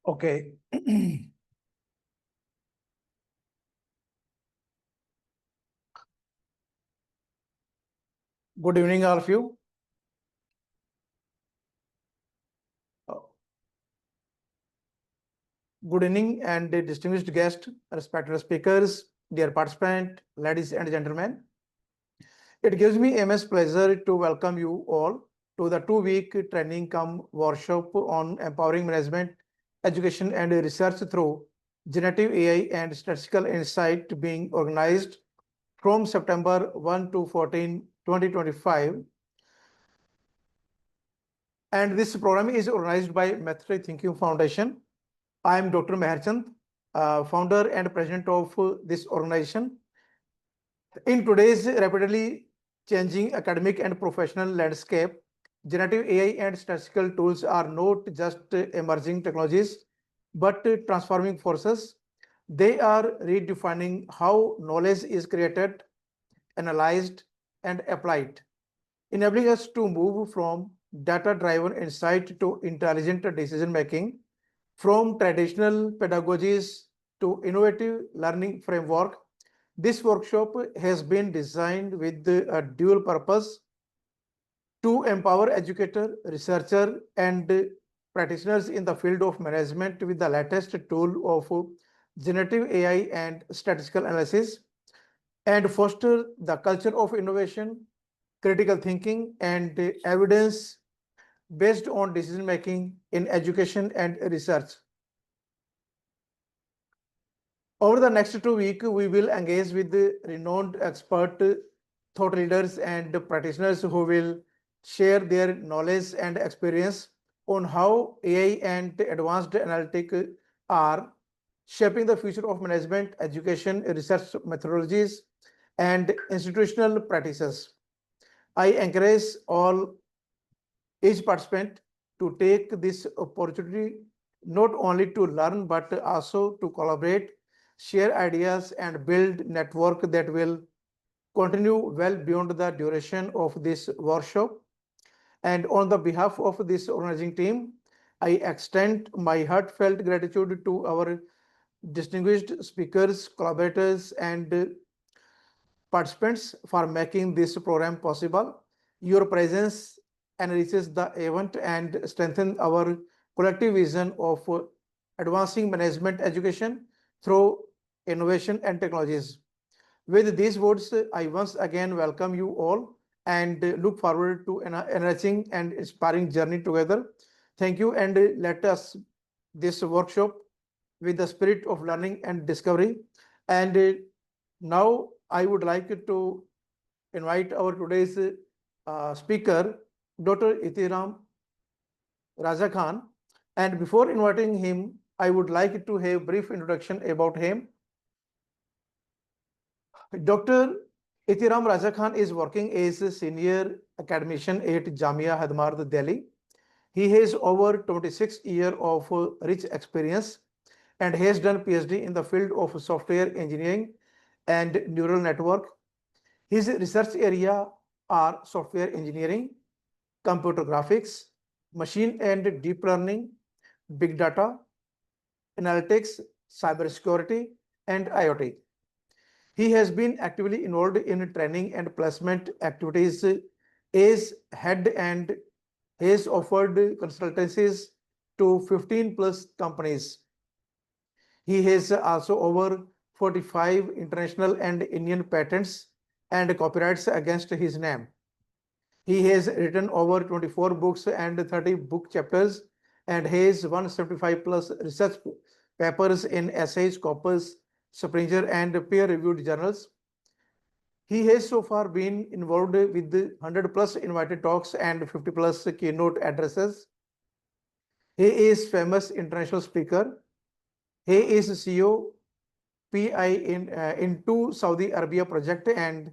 Okay. Good evening, all of you. Good evening and distinguished guests, respected speakers, dear participants, ladies and gentlemen. It gives me immense pleasure to welcome you all to the 2-week training come workshop on empowering management, education and research through generative AI and statistical insight being organized from September 1 to 14, 2025. And this program is organized by Method Thinking Foundation. I am Dr. Meherchand, founder and president of this organization. In today's rapidly changing academic and professional landscape, generative AI and statistical tools are not just emerging technologies, but transforming forces. They are redefining how knowledge is created, analyzed, and applied, enabling us to move from data-driven insight to intelligent decision-making, from traditional pedagogies to innovative learning framework. This workshop has been designed with a dual purpose to empower educators, researchers, and practitioners in the field of management with the latest tool of generative AI and statistical analysis, and foster the culture of innovation, critical thinking, and evidence based on decision making in education and research. Over the next 2 weeks, we will engage with the renowned expert thought leaders and practitioners who will share their knowledge and experience on how AI and advanced analytics are shaping the future of management, education, research methodologies, and institutional practices. I encourage each participant to take this opportunity not only to learn but also to collaborate, share ideas, and build network that will continue well beyond the duration of this workshop. And on the behalf of this organizing team, I extend my heartfelt gratitude to our distinguished speakers, collaborators, and participants for making this program possible. Your presence enriches the event and strengthens our collective vision of advancing management education through innovation and technologies. With these words, I once again welcome you all and look forward to an enriching and inspiring journey together. Thank you, and let us this workshop with the spirit of learning and discovery. And now I would like to invite our today's speaker, Dr. Ihtiram Raza Khan. And before inviting him, I would like to have a brief introduction about him. Dr. Ihtiram Raza Khan is working as a senior academician at Jamia, Hamdard, Delhi. He has over 26 years of rich experience and has done PhD in the field of software engineering and neural network. His research area are software engineering, computer graphics, machine and deep learning, big data, analytics, cybersecurity, and IoT. He has been actively involved in training and placement activities as head and has offered consultancies to 15 plus companies. He has also over 45 international and Indian patents and copyrights against his name. He has written over 24 books and 30 book chapters and has 175 plus research papers in essays, corpus, Springer, and peer-reviewed journals. He has so far been involved with 100 plus invited talks and 50 plus keynote addresses. He is famous international speaker. He is CEO PI in two Saudi Arabia project and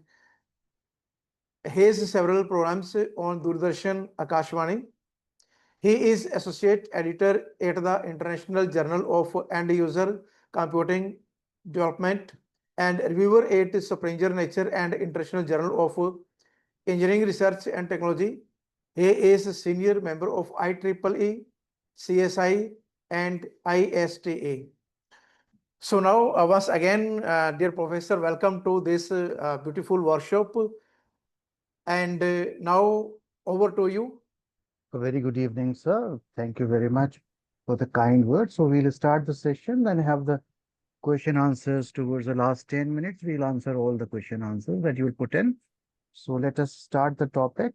has several programs on Doordarshan Akashvani. He is associate editor at the International Journal of End User Computing Development and reviewer at Springer Nature and International Journal of Engineering Research and Technology. He is a senior member of IEEE, CSI, and ISTA. So now, once again, dear Professor, welcome to this beautiful workshop. And now over to you. A very good evening, sir. Thank you very much for the kind words. So we'll start the session and have the question answers towards the last 10 minutes. We'll answer all the question answers that you will put in. So let us start the topic.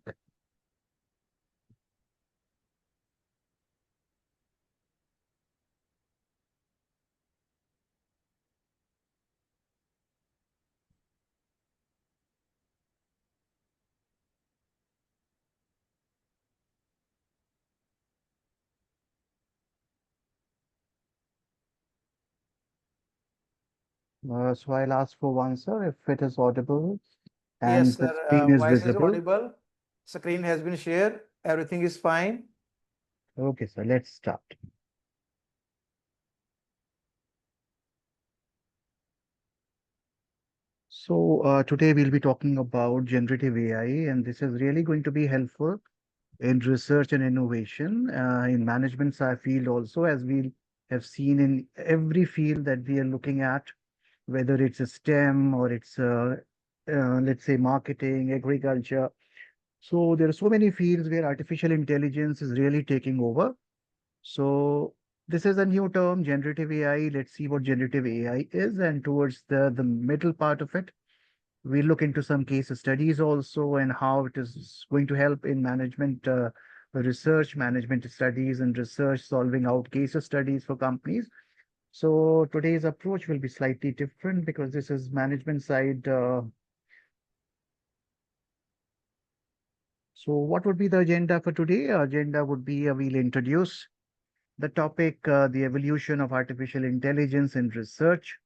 So I'll ask for one, sir, if it is audible Yes, and the sir. screen is Voice is visible. audible. Screen has been shared. Everything is fine. Okay, sir, let's start. So today we'll be talking about generative AI, and this is really going to be helpful in research and innovation, in management field also, as we have seen in every field that we are looking at, whether it's a STEM or it's, let's say, marketing, agriculture. So there are so many fields where artificial intelligence is really taking over. So this is a new term, generative AI. Let's see what generative AI is, and towards the middle part of it, we look into some case studies also and how it is going to help in management research, management studies and research, solving out case studies for companies. So today's approach will be slightly different because this is management side. So what would be the agenda for today? Agenda would be we'll introduce the topic, the evolution of artificial intelligence in research,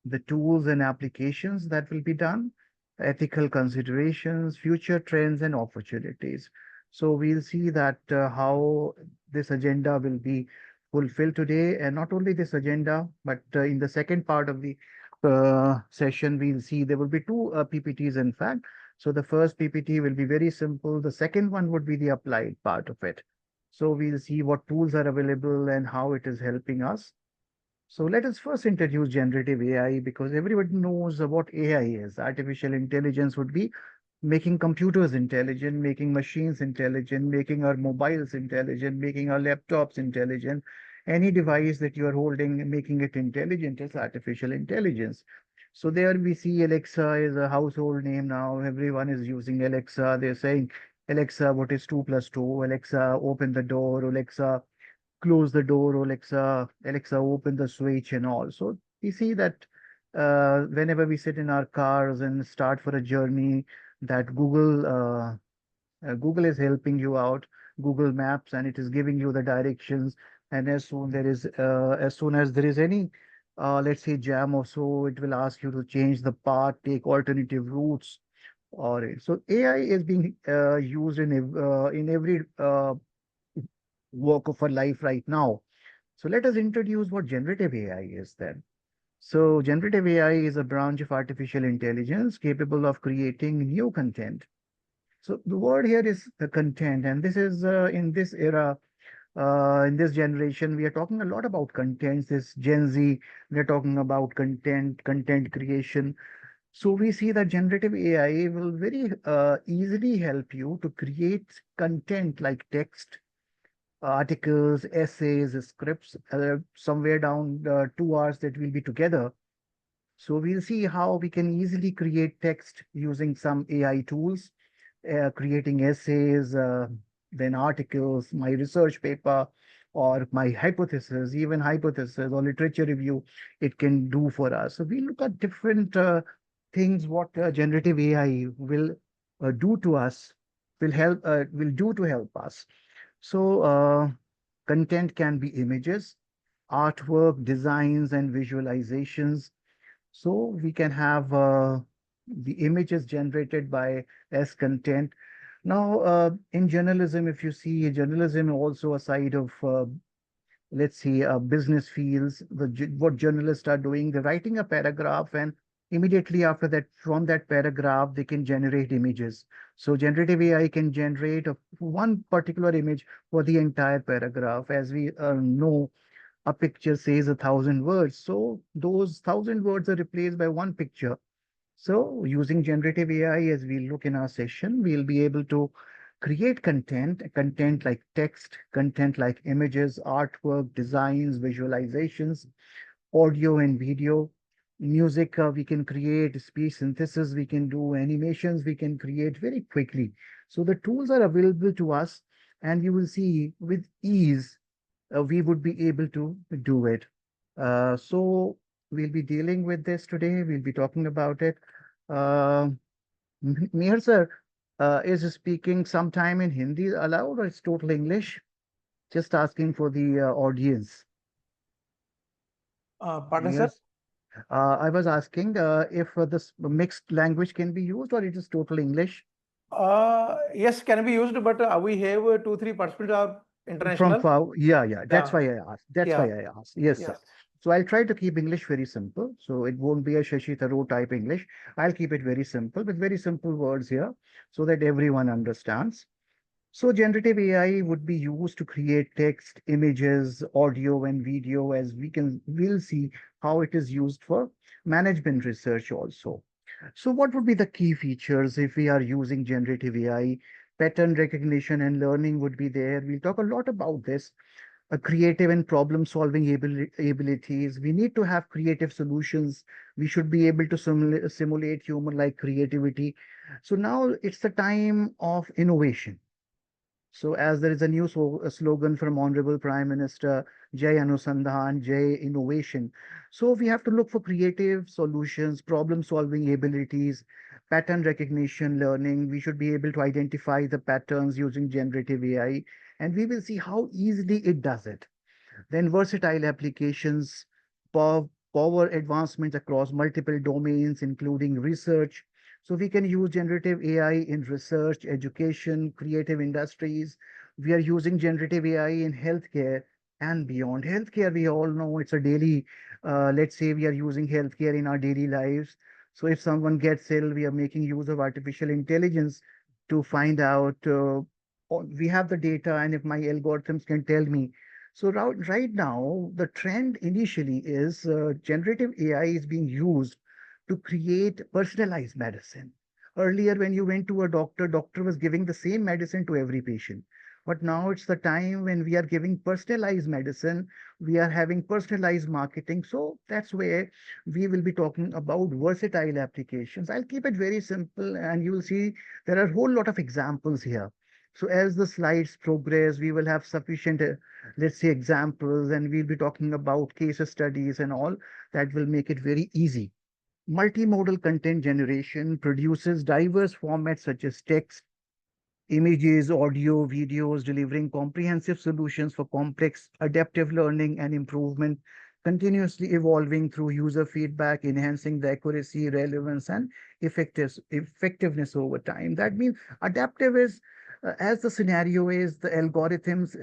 the tools and applications that will be done, ethical considerations, future trends and opportunities. So we'll see that how this agenda will be fulfilled today, and not only this agenda, but in the second part of the session, we'll see there will be two PPTs, in fact. So the first PPT will be very simple. The second one would be the applied part of it. So we'll see what tools are available and how it is helping us. So let us first introduce generative AI because everybody knows what AI is. Artificial intelligence would be making computers intelligent, making machines intelligent, making our mobiles intelligent, making our laptops intelligent. Any device that you are holding, making it intelligent is artificial intelligence. So there we see Alexa is a household name now. Everyone is using Alexa. They're saying, Alexa, what is 2 plus 2? Alexa, open the door. Alexa, close the door, Alexa, open the switch and all. So we see that whenever we sit in our cars and start for a journey, that Google is helping you out, Google Maps, and it is giving you the directions. And as soon as there is any, let's say jam or so, it will ask you to change the path, take alternative routes. Or so AI is being used in every walk of our life right now. So let us introduce what generative AI is then. So generative AI is a branch of artificial intelligence capable of creating new content. So the word here is the content, and this is in this era, in this generation, we are talking a lot about contents. This Gen Z, we are talking about content, content creation. So we see that generative AI will very easily help you to create content like text, articles, essays, scripts, somewhere down 2 hours that we'll be together. So we'll see how we can easily create text using some AI tools, creating essays, then articles, my research paper, or my hypothesis, even hypothesis or literature review, it can do for us. So we look at different things what generative AI will do to us, will do to help us. So content can be images, artwork, designs, and visualizations. So we can have the images generated by as content. Now, in journalism, if you see journalism, also a side of let's see, business fields, what journalists are doing, they're writing a paragraph, and immediately after that, from that paragraph, they can generate images. So generative AI can generate one particular image for the entire paragraph. As we know, a picture says 1,000 words. So those 1,000 words are replaced by one picture. So using generative AI, as we look in our session, we'll be able to create content like text, content like images, artwork, designs, visualizations, audio and video, music, we can create speech synthesis, we can do animations, we can create very quickly. So the tools are available to us, and you will see with ease, we would be able to do it. So we'll be dealing with this today. We'll be talking about it. Uh, Mihir sir, is speaking sometime in Hindi allowed, or it's total English? Just asking for the audience. Pardon, sir? Mihir, I was asking if this mixed language can be used, or it is total English. Yes, can be used, but we have two, three participants are From international. far, yeah, yeah. That's Yeah, why I asked. That's yeah, why I asked. Yes, sir. yes. So I'll try to keep English very simple. So it won't be a Shashi Tharoor type English. I'll keep it very simple with very simple words here so that everyone understands. So generative AI would be used to create text, images, audio, and video, as we'll see how it is used for management research also. So what would be the key features if we are using generative AI? Pattern recognition and learning would be there. We'll talk a lot about this. Creative and problem solving abilities. We need to have creative solutions. We should be able to simulate human like creativity. So now it's the time of innovation. So as there is a new slogan from Honorable Prime Minister, Jai Anusandhan, Jai Innovation. So we have to look for creative solutions, problem solving abilities, pattern recognition learning. We should be able to identify the patterns using generative AI, and we will see how easily it does it. Then versatile applications, power, power advancements across multiple domains, including research. So we can use generative AI in research, education, creative industries. We are using generative AI in healthcare and beyond. Healthcare, we all know it's a daily, let's say we are using healthcare in our daily lives. So if someone gets ill, we are making use of artificial intelligence to find out, we have the data, and if my algorithms can tell me. So right now, the trend initially is generative AI is being used to create personalized medicine. Earlier, when you went to a doctor, doctor was giving the same medicine to every patient. But now it's the time when we are giving personalized medicine, we are having personalized marketing. So that's where we will be talking about versatile applications. I'll keep it very simple, and you will see there are a whole lot of examples here. So as the slides progress, we will have sufficient, let's say, examples, and we'll be talking about case studies and all that will make it very easy. Multimodal content generation produces diverse formats such as text, images, audio, videos, delivering comprehensive solutions for complex adaptive learning and improvement, continuously evolving through user feedback, enhancing the accuracy, relevance, and effectiveness over time. That means adaptive is, as the scenario is, the algorithms,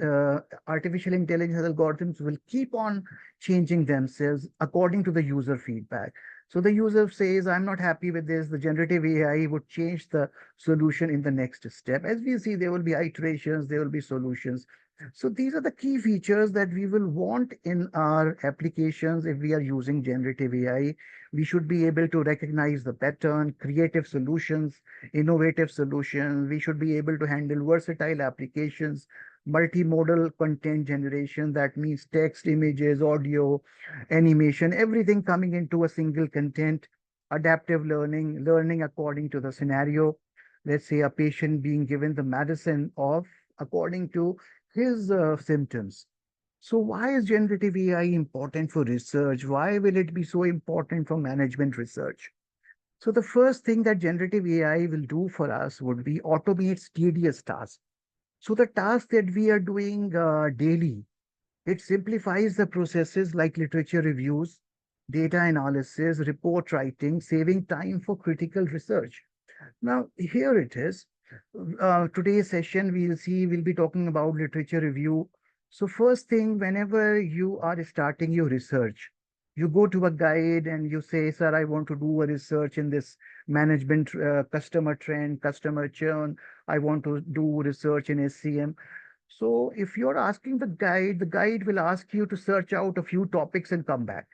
artificial intelligence algorithms will keep on changing themselves according to the user feedback. So the user says, I'm not happy with this. The generative AI would change the solution in the next step. As we see, there will be iterations, there will be solutions. So these are the key features that we will want in our applications if we are using generative AI. We should be able to recognize the pattern, creative solutions, innovative solutions. We should be able to handle versatile applications, multimodal content generation. That means text, images, audio, animation, everything coming into a single content, adaptive learning, learning according to the scenario. Let's say a patient being given the medicine of according to his symptoms. So why is generative AI important for research? Why will it be so important for management research? So the first thing that generative AI will do for us would be automate tedious tasks. So the tasks that we are doing daily, it simplifies the processes like literature reviews, data analysis, report writing, saving time for critical research. Now, here it is. Today's session, we'll be talking about literature review. So first thing, whenever you are starting your research, you go to a guide and you say, sir, I want to do a research in this management, customer trend, customer churn. I want to do research in SCM. So if you're asking the guide will ask you to search out a few topics and come back.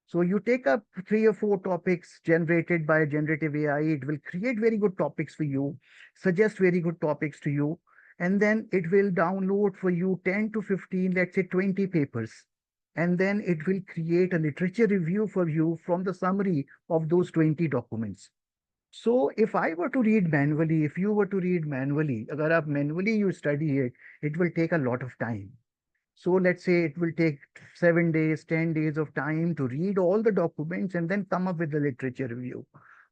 So you take up 3 or 4 topics generated by generative AI, it will create very good topics for you, suggest very good topics to you, and then it will download for you 10 to 15, let's say 20 papers. And then it will create a literature review for you from the summary of those 20 documents. So if I were to read manually, if you were to read manually, agar aap manually you study it will take a lot of time. So let's say it will take 7 days, 10 days of time to read all the documents and then come up with the literature review.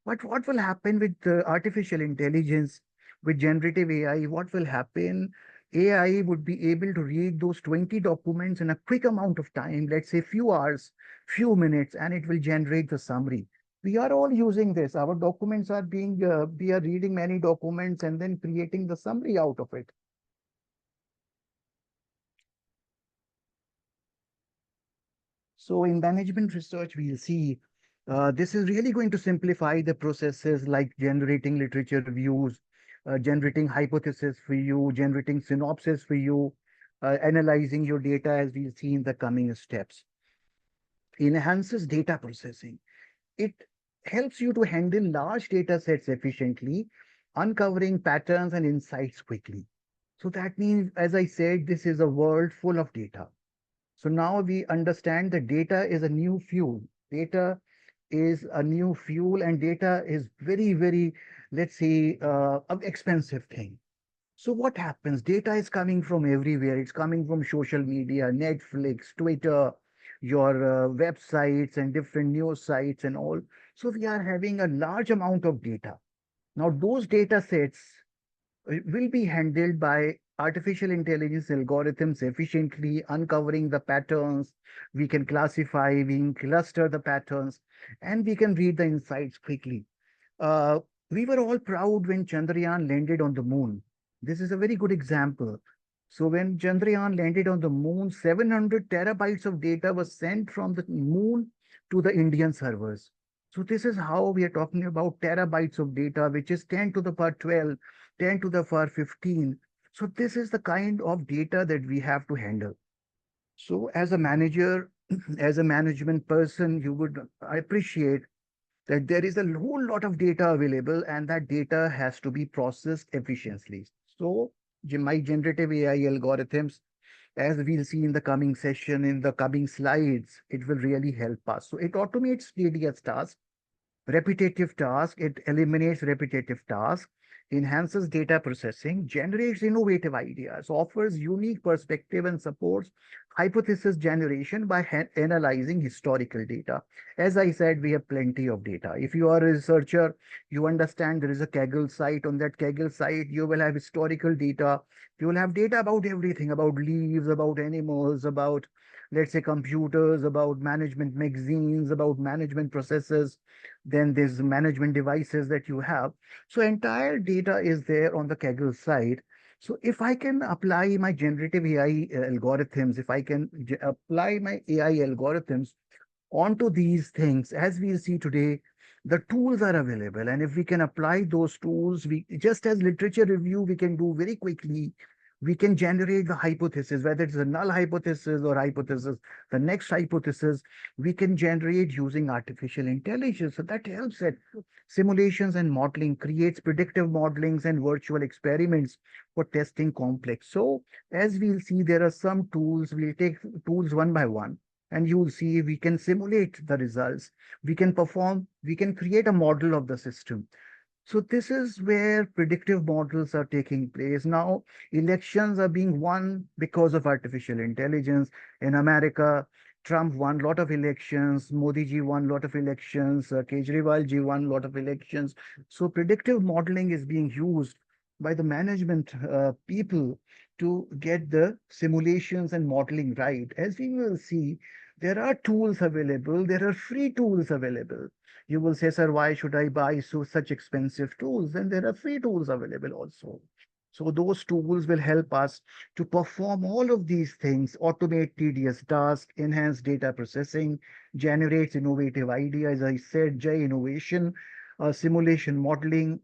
But what will happen with artificial intelligence, with generative AI? What will happen? AI would be able to read those 20 documents in a quick amount of time, let's say few hours, few minutes, and it will generate the summary. We are all using this. Our documents are we are reading many documents and then creating the summary out of it. So in management research, we'll see this is really going to simplify the processes like generating literature reviews, generating hypothesis for you, generating synopsis for you, analyzing your data as we'll see in the coming steps. Enhances data processing. It helps you to handle large data sets efficiently, uncovering patterns and insights quickly. So that means, as I said, this is a world full of data. So now we understand that data is a new fuel. Data is a new fuel, and data is very, very, let's say, an expensive thing. So what happens? Data is coming from everywhere. It's coming from social media, Netflix, Twitter, your websites and different news sites and all. So we are having a large amount of data. Now those data sets will be handled by artificial intelligence algorithms efficiently, uncovering the patterns. We can classify, we can cluster the patterns, and we can read the insights quickly. Uh, we were all proud when Chandrayaan landed on the moon. This is a very good example. So when Chandrayaan landed on the moon, 700 terabytes of data was sent from the moon to the Indian servers. So this is how we are talking about terabytes of data, which is 10 to the power 12, 10 to the power 15. So this is the kind of data that we have to handle. So as a manager, as a management person, you would appreciate that there is a whole lot of data available and that data has to be processed efficiently. So my generative AI algorithms, as we'll see in the coming session, in the coming slides, it will really help us. So it automates tedious tasks, repetitive task, it eliminates repetitive tasks, enhances data processing, generates innovative ideas, offers unique perspective and supports hypothesis generation by analyzing historical data. As I said, we have plenty of data. If you are a researcher, you understand there is a Kaggle site. On that Kaggle site, you will have historical data. You will have data about everything, about leaves, about animals, about, let's say, computers, about management magazines, about management processes, then there's management devices that you have. So entire data is there on the Kaggle side. So if I can apply my generative AI algorithms, if I can apply my AI algorithms onto these things, as we see today, the tools are available. And if we can apply those tools, we just as literature review, we can do very quickly. We can generate the hypothesis, whether it's a null hypothesis or hypothesis, the next hypothesis, we can generate using artificial intelligence. So that helps it. Simulations and modeling creates predictive modelings and virtual experiments for testing complex. So as we'll see, there are some tools, we'll take tools one by one and you'll see we can simulate the results. We can perform, we can create a model of the system. So this is where predictive models are taking place. Now, elections are being won because of artificial intelligence. In America, Trump won a lot of elections, Modi ji won a lot of elections, Kejriwal ji won a lot of elections. So predictive modeling is being used by the management people to get the simulations and modeling right. As we will see, there are tools available, there are free tools available. You will say, sir, why should I buy such expensive tools? And there are free tools available also. So those tools will help us to perform all of these things, automate tedious tasks, enhance data processing, generates innovative ideas. As I said, J innovation, simulation modeling,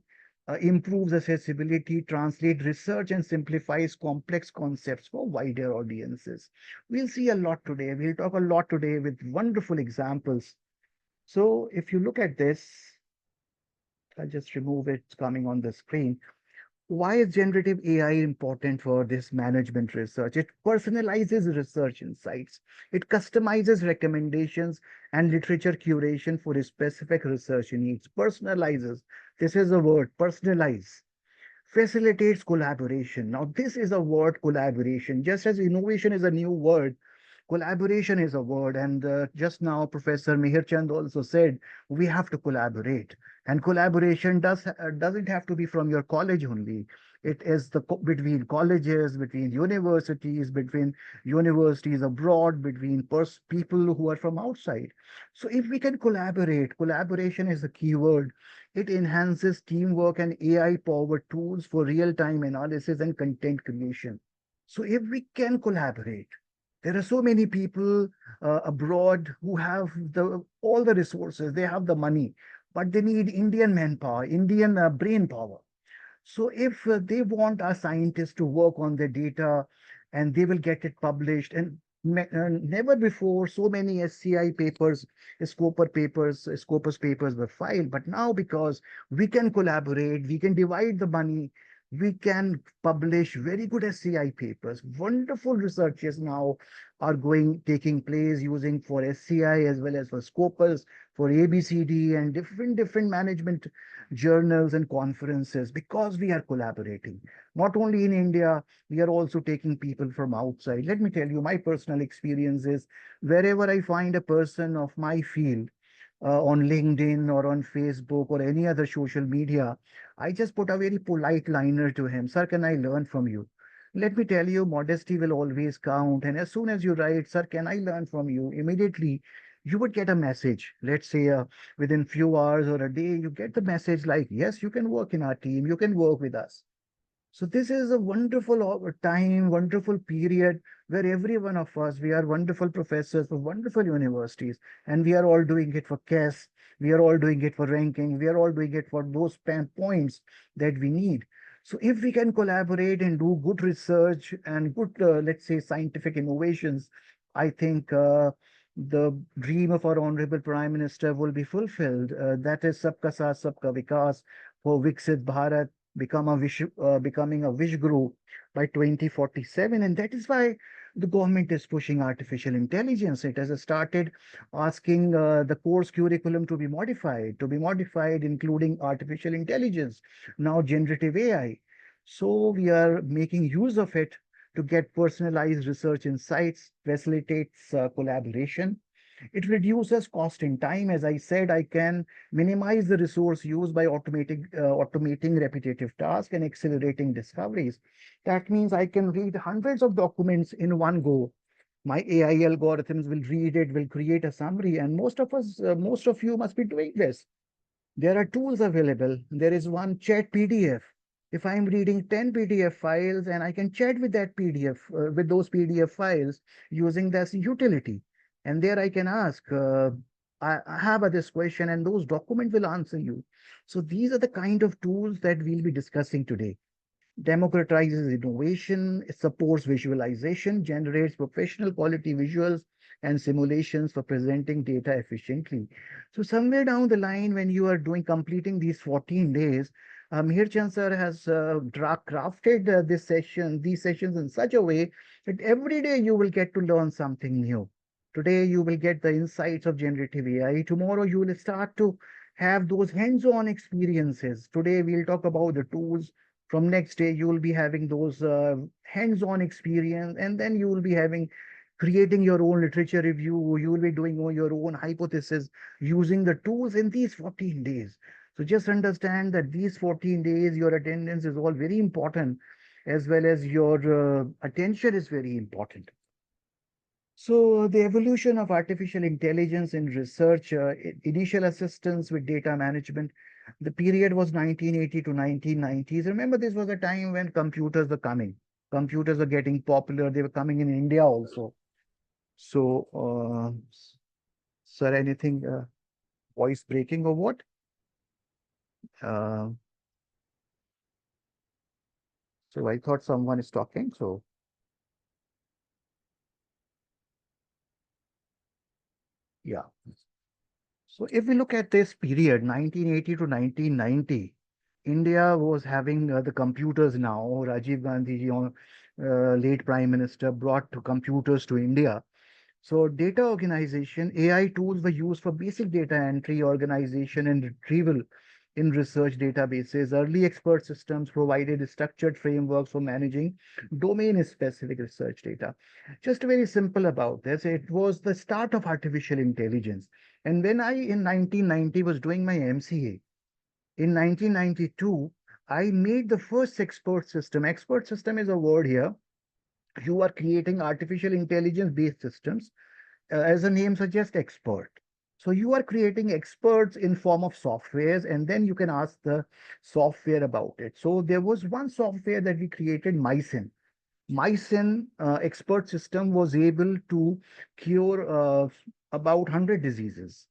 improves accessibility, translates research, and simplifies complex concepts for wider audiences. We'll see a lot today. We'll talk a lot today with wonderful examples. So if you look at this, I'll just remove it, it's coming on the screen. Why is generative AI important for this management research? It personalizes research insights. It customizes recommendations and literature curation for specific research needs. Personalizes. This is a word, personalize. Facilitates collaboration. Now, this is a word, collaboration. Just as innovation is a new word, collaboration is a word. And just now, Professor Mihir Chand also said we have to collaborate. And collaboration doesn't have to be from your college only. It is between colleges, between universities abroad, between people who are from outside. So if we can collaborate, collaboration is the key word. It enhances teamwork and AI-powered tools for real-time analysis and content creation. So if we can collaborate, there are so many people abroad who have all the resources, they have the money, but they need Indian manpower, Indian brain power. So if they want our scientists to work on their data and they will get it published, and never before so many SCI papers, Scopus papers were filed, but now because we can collaborate, we can divide the money, we can publish very good SCI papers. Wonderful researches now are taking place using for SCI as well as for Scopus, for ABCD and different management journals and conferences because we are collaborating. Not only in India, we are also taking people from outside. Let me tell you, my personal experience is wherever I find a person of my field, on LinkedIn or on Facebook or any other social media, I just put a very polite liner to him. Sir, can I learn from you? Let me tell you, modesty will always count. And as soon as you write, sir, can I learn from you? Immediately, you would get a message. Let's say within few hours or a day, you get the message like, yes, you can work in our team. You can work with us. So this is a wonderful time, wonderful period where every one of us, we are wonderful professors for wonderful universities, and we are all doing it for CAS, we are all doing it for ranking, we are all doing it for those points that we need. So if we can collaborate and do good research and good, let's say, scientific innovations, I think the dream of our honorable Prime Minister will be fulfilled. That is Sabka Saath, Sabka Vikas for Viksit Bharat becoming a wish guru by 2047. And that is why the government is pushing artificial intelligence. It has started asking the course curriculum to be modified, including artificial intelligence, now generative AI. So we are making use of it to get personalized research insights, facilitates collaboration. It reduces cost and time. As I said, I can minimize the resource used by automating repetitive tasks and accelerating discoveries. That means I can read hundreds of documents in one go. My AI algorithms will read it, will create a summary, and most of you must be doing this. There are tools available. There is one chat PDF. If I'm reading 10 PDF files and I can chat with that PDF, with those PDF files using this utility. And there I can ask, I have this question and those documents will answer you. So these are the kind of tools that we'll be discussing today. Democratizes innovation, it supports visualization, generates professional quality visuals and simulations for presenting data efficiently. So somewhere down the line, when you are completing these 14 days, Mihir Chand sir has crafted these sessions in such a way that every day you will get to learn something new. Today you will get the insights of generative AI. Tomorrow you will start to have those hands-on experiences. Today we'll talk about the tools. From next day you will be having those hands-on experience, and then you will be having creating your own literature review. You will be doing your own hypothesis using the tools in these 14 days. So just understand that these 14 days your attendance is all very important, as well as your attention is very important. So the evolution of artificial intelligence in research, initial assistance with data management, the period was 1980 to 1990s. Remember, this was a time when computers were coming. Computers were getting popular. They were coming in India also. So, sir, anything voice breaking or what? Uh, So I thought someone is talking. So yeah. So if we look at this period, 1980 to 1990, India was having the computers now. Rajiv Gandhi, late Prime Minister, brought computers to India. So data organization, AI tools were used for basic data entry, organization, and retrieval in research databases. Early expert systems provided structured frameworks for managing domain-specific research data. Just very simple about this, it was the start of artificial intelligence. And when I, in 1990, was doing my MCA, in 1992, I made the first expert system. Expert system is a word here. You are creating artificial intelligence based systems, as the name suggests, expert. So you are creating experts in form of softwares, and then you can ask the software about it. So there was one software that we created, Mycin. Mycin expert system was able to cure about 100 diseases.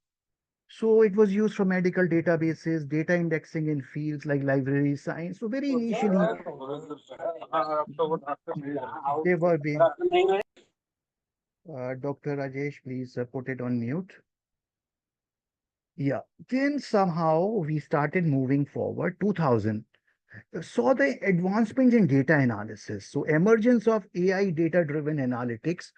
So it was used for medical databases, data indexing in fields like library science. So very initially, they were being. Dr. Rajesh, please put it on mute. Yeah. Then somehow we started moving forward. 2000 saw the advancement in data analysis. So emergence of AI data-driven analytics,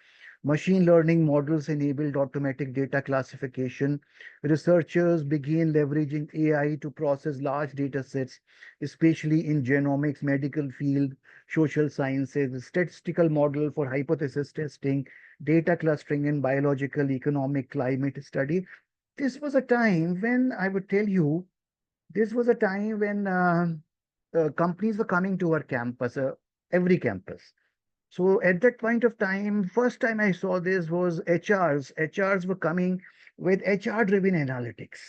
machine learning models enabled automatic data classification. Researchers began leveraging AI to process large data sets, especially in genomics, medical field, social sciences, statistical model for hypothesis testing, data clustering in biological, economic, climate study. This was a time when I would tell you, this was a time when companies were coming to our campus, every campus. So at that point of time, first time I saw this was HRs. HRs were coming with HR-driven analytics,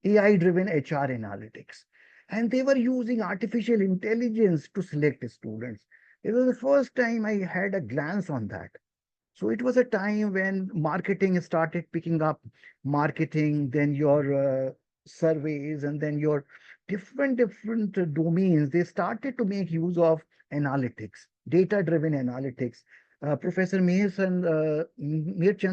AI-driven HR analytics. And they were using artificial intelligence to select students. It was the first time I had a glance on that. So it was a time when marketing started picking up marketing, then your surveys, and then your different domains. They started to make use of analytics, data-driven analytics. Professor Mirchand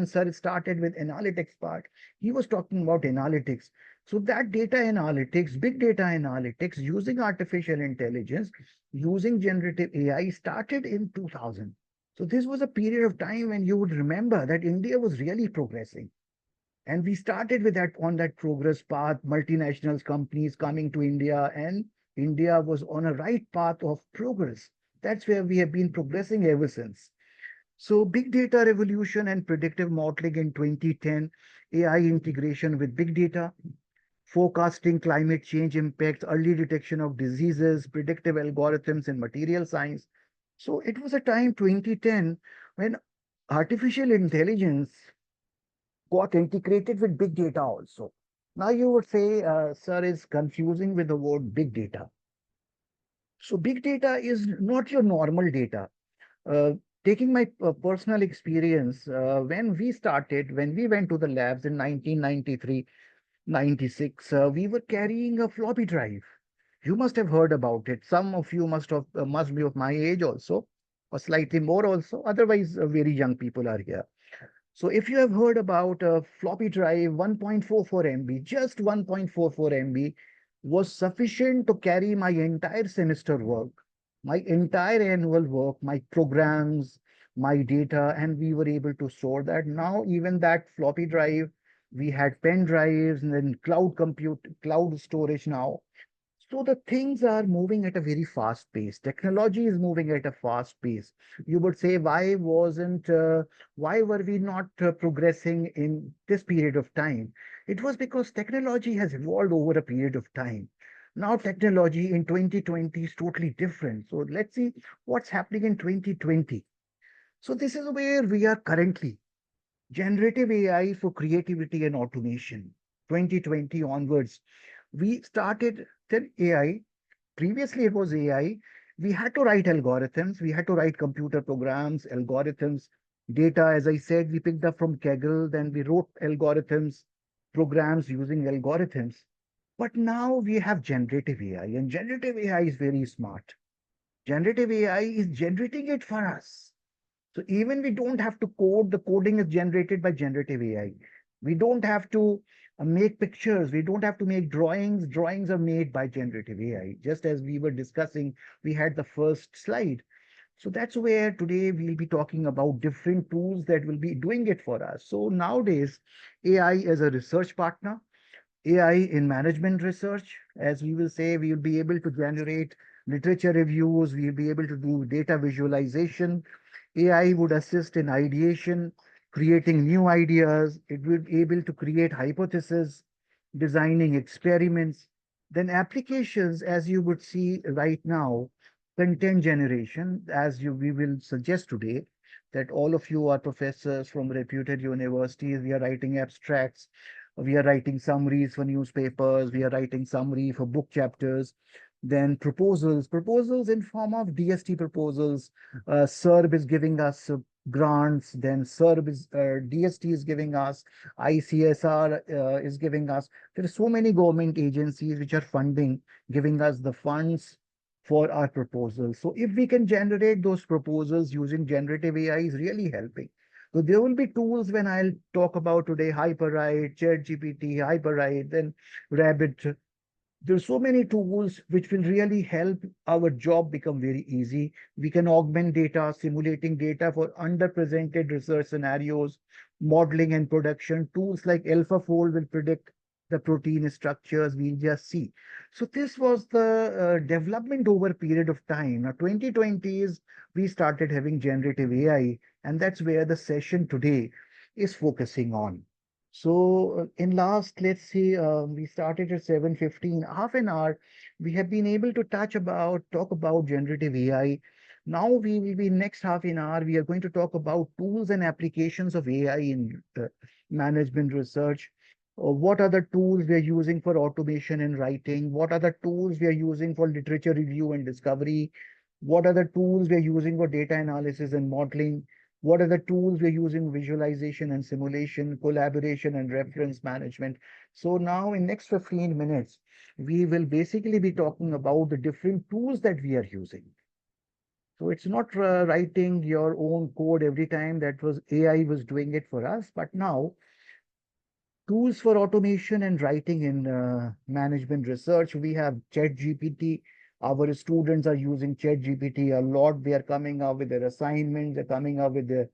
sir started with analytics part. He was talking about analytics. So that data analytics, big data analytics, using artificial intelligence, using generative AI started in 2000. So this was a period of time when you would remember that India was really progressing. And we started with that on that progress path, multinational companies coming to India, and India was on a right path of progress. That's where we have been progressing ever since. So big data revolution and predictive modeling in 2010, AI integration with big data, forecasting climate change impacts, early detection of diseases, predictive algorithms in material science. So it was a time, 2010, when artificial intelligence got integrated with big data also. Now you would say, sir, is confusing with the word big data. So big data is not your normal data. Uh, Taking my personal experience, when we went to the labs in 1993, 96, we were carrying a floppy drive. You must have heard about it. Some of you must be of my age also, or slightly more also. Otherwise, very young people are here. So if you have heard about a floppy drive, 1.44 MB, just 1.44 MB was sufficient to carry my entire semester work, my entire annual work, my programs, my data, and we were able to store that. Now, even that floppy drive, we had pen drives and then cloud storage now. So the things are moving at a very fast pace. Technology is moving at a fast pace. You would say, why were we not progressing in this period of time? It was because technology has evolved over a period of time. Now technology in 2020 is totally different. So let's see what's happening in 2020. So this is where we are currently. Generative AI for creativity and automation. 2020 onwards, we started then AI. Previously, it was AI. We had to write algorithms. We had to write computer programs, algorithms, data. As I said, we picked up from Kaggle. Then we wrote algorithms, programs using algorithms. But now we have generative AI, and generative AI is very smart. Generative AI is generating it for us. So even we don't have to code, the coding is generated by generative AI. We don't have to make pictures. We don't have to make drawings. Drawings are made by generative AI. Just as we were discussing, we had the first slide. So that's where today we'll be talking about different tools that will be doing it for us. So nowadays, AI is a research partner. AI in management research, as we will say, we will be able to generate literature reviews, we will be able to do data visualization. AI would assist in ideation, creating new ideas. It will be able to create hypotheses, designing experiments. Then applications, as you would see right now, content generation, as we will suggest today, that all of you are professors from reputed universities. We are writing abstracts, we are writing summaries for newspapers, we are writing summary for book chapters, then proposals in form of DST proposals. SERB is giving us grants, then SERB is, DST is giving us, ICSR is giving us. There are so many government agencies which are funding, giving us the funds for our proposals. So if we can generate those proposals using generative AI is really helping. So there will be tools when I'll talk about today, Hyperwrite, ChatGPT, Hyperwrite, then Rabbit. There's so many tools which will really help our job become very easy. We can augment data, simulating data for underrepresented research scenarios, modeling and production. Tools like AlphaFold will predict the protein structures we'll just see. So this was the development over a period of time. Now 2020s, we started having generative AI, and that's where the session today is focusing on. So in last, let's see, we started at 7:15, half an hour. We have been able to talk about generative AI. Now we will be next half an hour. We are going to talk about tools and applications of AI in management research. What are the tools we are using for automation and writing? What are the tools we are using for literature review and discovery? What are the tools we are using for data analysis and modeling? What are the tools we're using? Visualization and simulation, collaboration and reference management. So now in next 15 minutes, we will basically be talking about the different tools that we are using. So it's not writing your own code every time. That was AI was doing it for us. But now tools for automation and writing in management research, we have ChatGPT. Our students are using ChatGPT a lot. They are coming up with their assignments, they're coming up with their,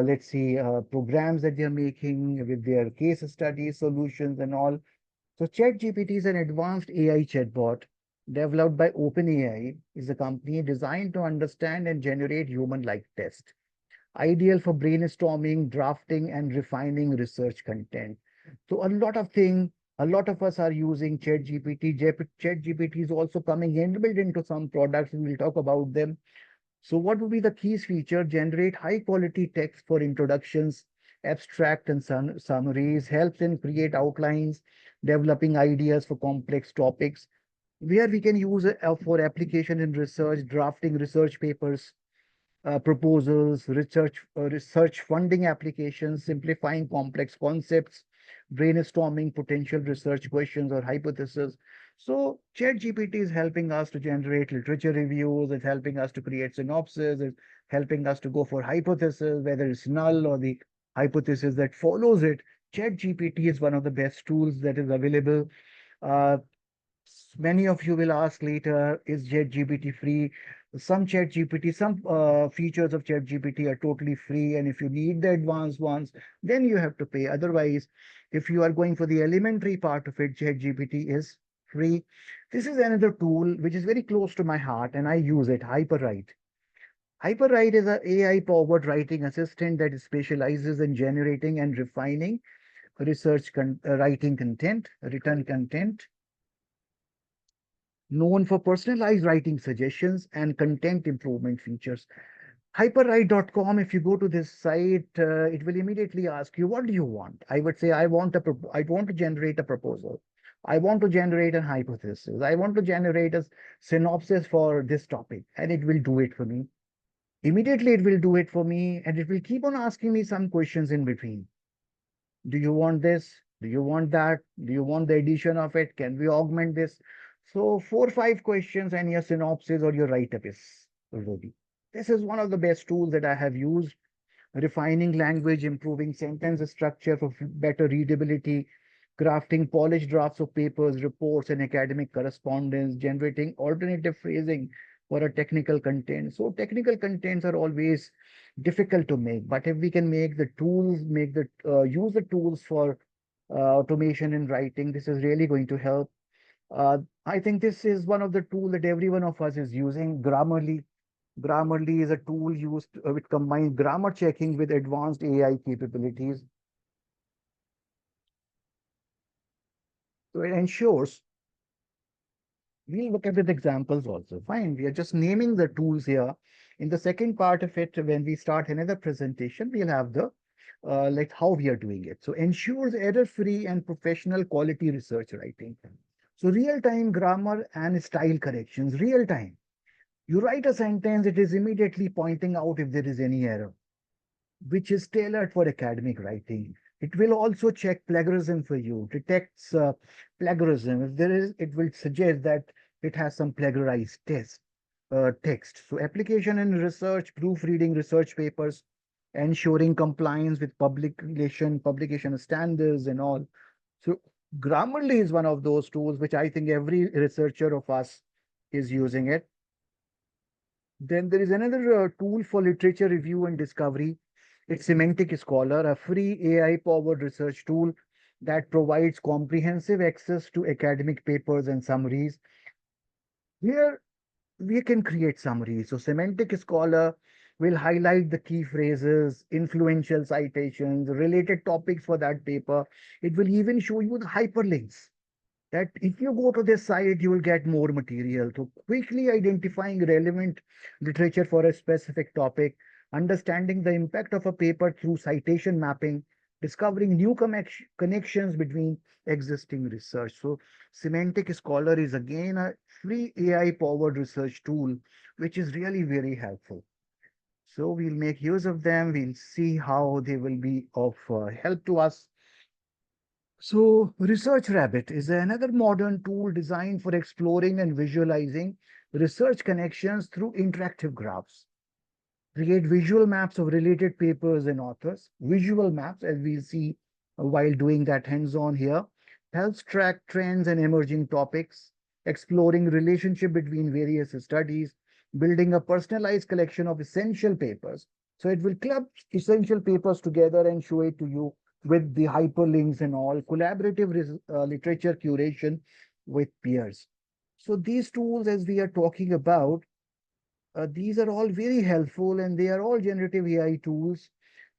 let's see, programs that they're making with their case studies, solutions, and all. So ChatGPT is an advanced AI chatbot developed by OpenAI, is a company designed to understand and generate human-like tests, ideal for brainstorming, drafting, and refining research content. So a lot of us are using ChatGPT. ChatGPT is also coming inbuilt into some products. We will talk about them. So what would be the key feature? Generate high quality text for introductions, abstract and summaries, helps in create outlines, developing ideas for complex topics, where we can use it for application in research, drafting research papers, proposals, research funding applications, simplifying complex concepts, brainstorming potential research questions or hypotheses. So ChatGPT is helping us to generate literature reviews, it's helping us to create synopsis, it's helping us to go for hypothesis, whether it's null or the hypothesis that follows it. ChatGPT is one of the best tools that is available. Uh, Many of you will ask later, is ChatGPT free? Some features of ChatGPT are totally free, and if you need the advanced ones, then you have to pay. Otherwise, if you are going for the elementary part of it, ChatGPT is free. This is another tool which is very close to my heart, and I use it, Hyperwrite. Hyperwrite is an AI-powered writing assistant that specializes in generating and refining writing content, written content, known for personalized writing suggestions and content improvement features. Hyperwrite.com, if you go to this site, it will immediately ask you, what do you want? I would say, I want to generate a proposal. I want to generate a hypothesis. I want to generate a synopsis for this topic, and it will do it for me. Immediately, it will do it for me, and it will keep on asking me some questions in between. Do you want this? Do you want that? Do you want the addition of it? Can we augment this? So 4 or 5 questions and your synopsis or your write-up is ready. This is one of the best tools that I have used, refining language, improving sentence structure for better readability, crafting polished drafts of papers, reports, and academic correspondence, generating alternative phrasing for a technical content. So technical contents are always difficult to make, but if we can make the tools, use the tools for automation in writing, this is really going to help. I think this is one of the tools that every one of us is using. Grammarly is a tool used which combines grammar checking with advanced AI capabilities. So it ensures we'll look at the examples also. Fine, we are just naming the tools here. In the second part of it, when we start another presentation, we'll have the like how we are doing it. So ensures error-free and professional quality research writing. So real-time grammar and style corrections, real time. You write a sentence, it is immediately pointing out if there is any error, which is tailored for academic writing. It will also check plagiarism for you, detects plagiarism. If there is, it will suggest that it has some plagiarized text. So application in research, proofreading research papers, ensuring compliance with publication standards and all. So Grammarly is one of those tools which I think every researcher of us is using it. Then there is another tool for literature review and discovery. It's Semantic Scholar, a free AI-powered research tool that provides comprehensive access to academic papers and summaries. Here, we can create summaries. So Semantic Scholar will highlight the key phrases, influential citations, related topics for that paper. It will even show you the hyperlinks that if you go to this site, you will get more material. So quickly identifying relevant literature for a specific topic, understanding the impact of a paper through citation mapping, discovering new connections between existing research. So Semantic Scholar is again a free AI-powered research tool, which is really very helpful. So we'll make use of them. We'll see how they will be of help to us. So, Research Rabbit is another modern tool designed for exploring and visualizing research connections through interactive graphs. Create visual maps of related papers and authors. Visual maps, as we see while doing that hands-on here, helps track trends and emerging topics, exploring relationship between various studies, building a personalized collection of essential papers. So it will club essential papers together and show it to you with the hyperlinks and all, collaborative literature curation with peers. So these tools, as we are talking about, these are all very helpful and they are all generative AI tools.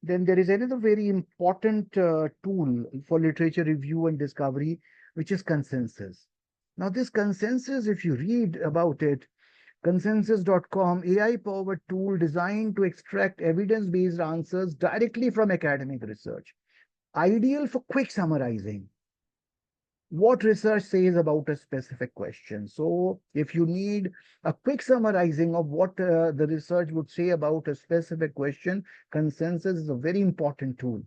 Then there is another very important tool for literature review and discovery, which is consensus. Now, this consensus, if you read about it, consensus.com, AI-powered tool designed to extract evidence-based answers directly from academic research, ideal for quick summarizing what research says about a specific question. So if you need a quick summarizing of what the research would say about a specific question, consensus is a very important tool.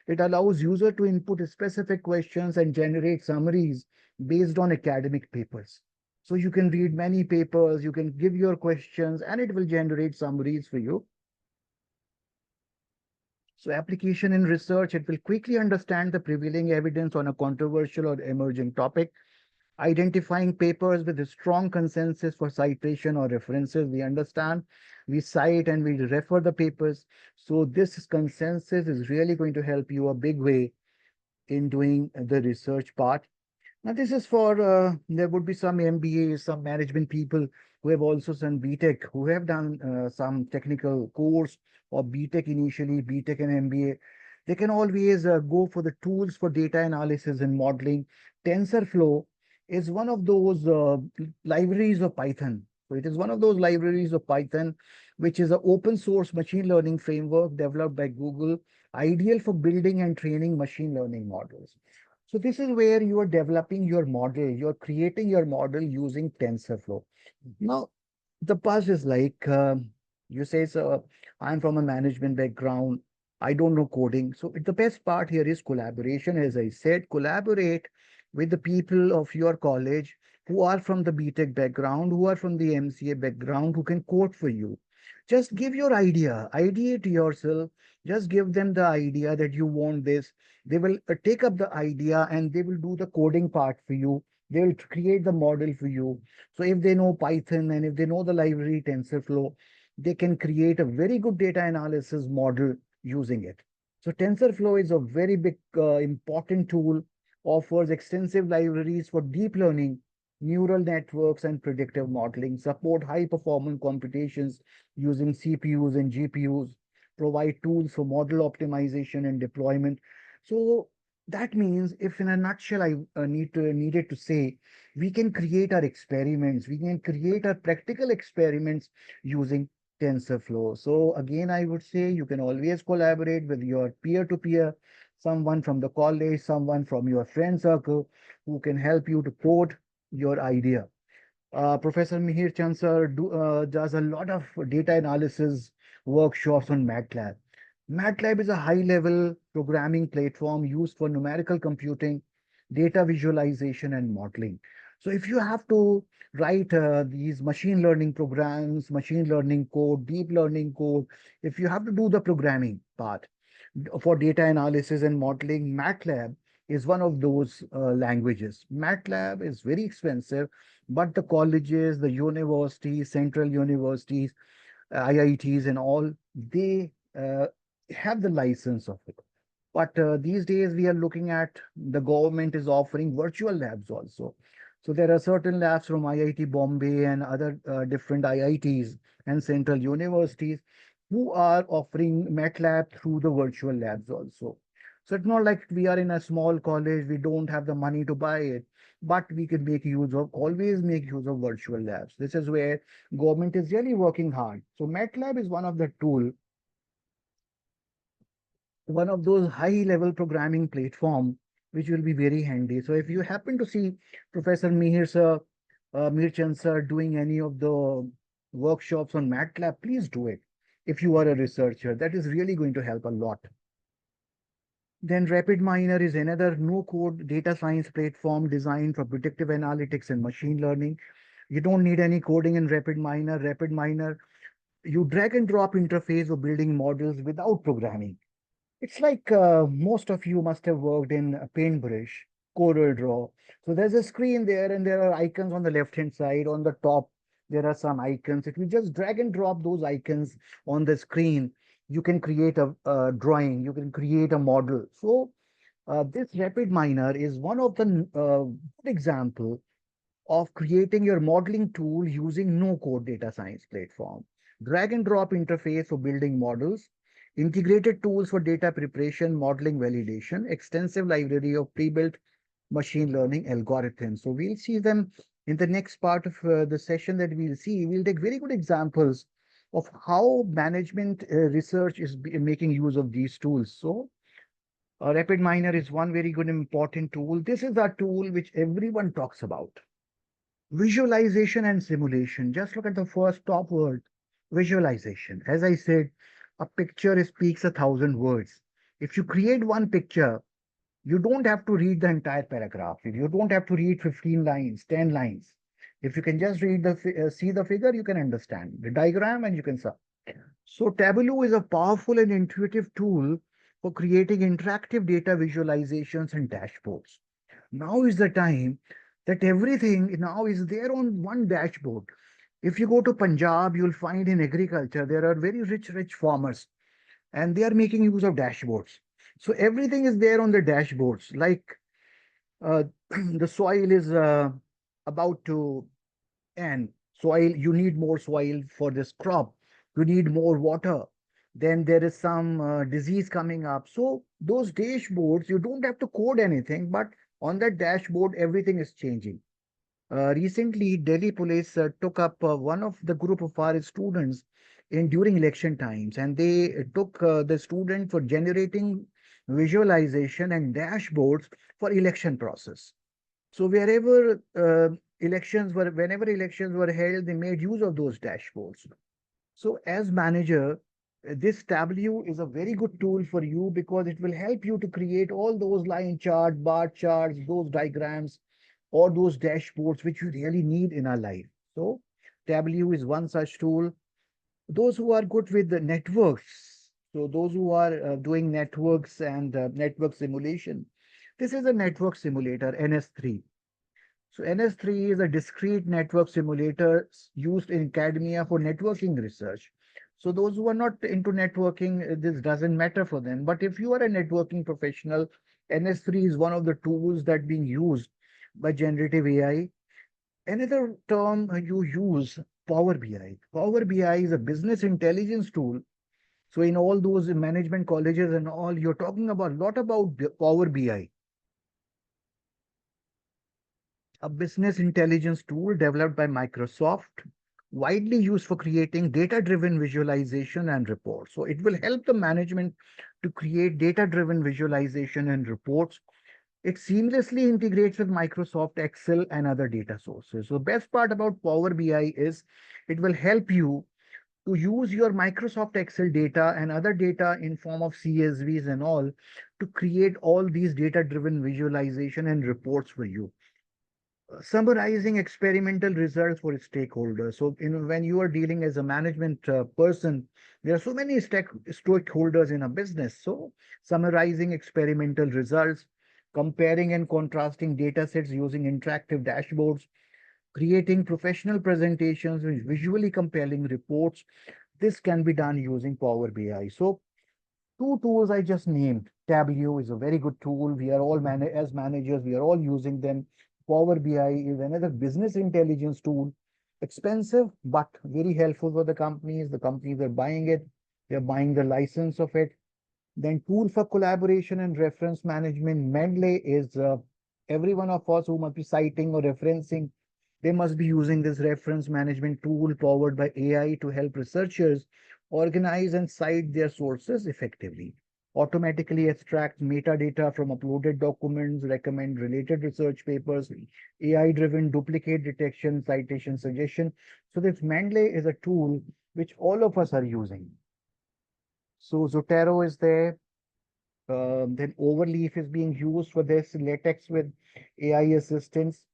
It allows user to input specific questions and generate summaries based on academic papers. So you can read many papers, you can give your questions, and it will generate summaries for you. So application in research, it will quickly understand the prevailing evidence on a controversial or emerging topic, identifying papers with a strong consensus for citation or references. We understand, we cite and we refer the papers. So this consensus is really going to help you a big way in doing the research part. Now, this is for, there would be some MBAs, some management people who have also done BTech, who have done some technical course or BTech initially, BTech and MBA. They can always go for the tools for data analysis and modeling. TensorFlow is one of those libraries of Python. So it is one of those libraries of Python, which is an open source machine learning framework developed by Google, ideal for building and training machine learning models. So this is where you are developing your model, you're creating your model using TensorFlow. Now, the past is like you say, so I'm from a management background. I don't know coding. So the best part here is collaboration. As I said, collaborate with the people of your college who are from the BTech background, who are from the MCA background, who can code for you. Just give your idea, ideate yourself, just give them the idea that you want this. They will take up the idea and they will do the coding part for you. They will create the model for you. So if they know Python and if they know the library TensorFlow, they can create a very good data analysis model using it. So TensorFlow is a very big, important tool, offers extensive libraries for deep learning, neural networks, and predictive modeling, support high performance computations using CPUs and GPUs, provide tools for model optimization and deployment. So that means, if in a nutshell I needed to say, we can create our experiments, we can create our practical experiments using TensorFlow. So again, I would say you can always collaborate with your peer-to-peer, someone from the college, someone from your friend circle who can help you to code your idea. Professor Mihir Chansar does a lot of data analysis workshops on MATLAB. MATLAB is a high-level programming platform used for numerical computing, data visualization, and modeling. So if you have to write these machine learning programs, machine learning code, deep learning code, if you have to do the programming part for data analysis and modeling, MATLAB is one of those languages. MATLAB is very expensive, but the colleges, the universities, central universities, IITs, and all, they have the license of it. But these days, we are looking at the government is offering virtual labs also. So there are certain labs from IIT Bombay and other different IITs and central universities who are offering MATLAB through the virtual labs also. So it's not like we are in a small college, we don't have the money to buy it, but we can make use of, always make use of virtual labs. This is where government is really working hard. So MATLAB is one of the tool, one of those high level programming platform which will be very handy. So if you happen to see Professor Mirchan sir doing any of the workshops on MATLAB, please do it. If you are a researcher, that is really going to help a lot. Then RapidMiner is another no-code data science platform designed for predictive analytics and machine learning. You don't need any coding in RapidMiner. RapidMiner, you drag and drop interface for building models without programming. It's like most of you must have worked in a Paintbrush, Corel Draw. So there's a screen there and there are icons on the left-hand side. On the top, there are some icons. If you just drag and drop those icons on the screen, you can create a drawing, you can create a model. So this RapidMiner is one of the good example of creating your modeling tool using no-code data science platform. Drag and drop interface for building models, integrated tools for data preparation, modeling validation, extensive library of pre-built machine learning algorithms. So we'll see them in the next part of the session that we'll see. We'll take very good examples of how management research is making use of these tools. So RapidMiner is one very good important tool. This is a tool which everyone talks about. Visualization and simulation. Just look at the first top word, visualization. As I said, a picture speaks 1,000 words. If you create one picture, you don't have to read the entire paragraph. You don't have to read 15 lines, 10 lines. If you can just read see the figure, you can understand the diagram and you can solve. So Tableau is a powerful and intuitive tool for creating interactive data visualizations and dashboards. Now is the time that everything now is there on one dashboard. If you go to Punjab, you'll find in agriculture, there are very rich farmers and they are making use of dashboards. So everything is there on the dashboards. Like uh, the soil is about to end. Soil, you need more soil for this crop. You need more water. Then there is some disease coming up. So those dashboards, you don't have to code anything, but on that dashboard, everything is changing. Recently, Delhi police took up one of the group of our students in during election times, and they took the student for generating visualization and dashboards for election process. So whenever elections were held, they made use of those dashboards. So as manager, this Tableau is a very good tool for you because it will help you to create all those line chart, bar charts, those diagrams or those dashboards which we really need in our life. So Tableau is one such tool. Those who are good with the networks, so those who are doing networks and network simulation, this is a network simulator, NS3. So NS3 is a discrete network simulator used in academia for networking research. So those who are not into networking, this doesn't matter for them. But if you are a networking professional, NS3 is one of the tools that being used by generative AI. Another term you use, Power BI. Power BI is a business intelligence tool. So in all those management colleges and all, you're talking about a lot about Power BI, a business intelligence tool developed by Microsoft, widely used for creating data-driven visualization and reports. So it will help the management to create data-driven visualization and reports. It seamlessly integrates with Microsoft Excel and other data sources. So the best part about Power BI is it will help you to use your Microsoft Excel data and other data in form of CSVs and all to create all these data-driven visualization and reports for you. Summarizing experimental results for stakeholders. So, when you are dealing as a management person, there are so many stakeholders in a business. So, summarizing experimental results, comparing and contrasting data sets using interactive dashboards, creating professional presentations with visually compelling reports. This can be done using Power BI. So, two tools I just named. Tableau is a very good tool. We are all as managers, we are all using them. Power BI is another business intelligence tool. Expensive, but very helpful for the companies. The companies are buying it. They're buying the license of it. Then tool for collaboration and reference management. Mendeley is every one of us who must be citing or referencing. They must be using this reference management tool powered by AI to help researchers organize and cite their sources effectively. Automatically extract metadata from uploaded documents, recommend related research papers, AI-driven duplicate detection, citation suggestion. So this Mendeley is a tool which all of us are using. So Zotero is there. Then Overleaf is being used for this, LaTeX with AI assistance.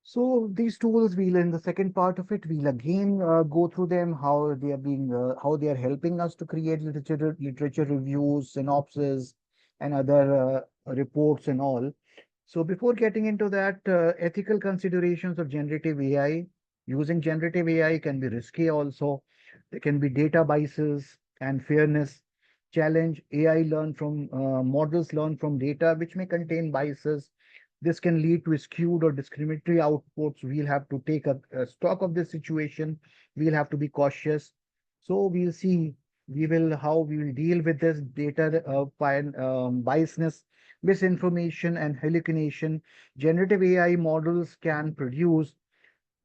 So these tools, we'll in the second part of it, we'll again go through them, how they are helping us to create literature reviews, synopses, and other reports and all. So before getting into that, ethical considerations of generative AI, using generative AI can be risky also. There can be data biases and fairness. Challenge AI models learn from data which may contain biases. This can lead to skewed or discriminatory outputs. We'll have to take a stock of this situation. We'll have to be cautious. So we'll see how we will deal with this data biasness, misinformation, and hallucination. Generative AI models can produce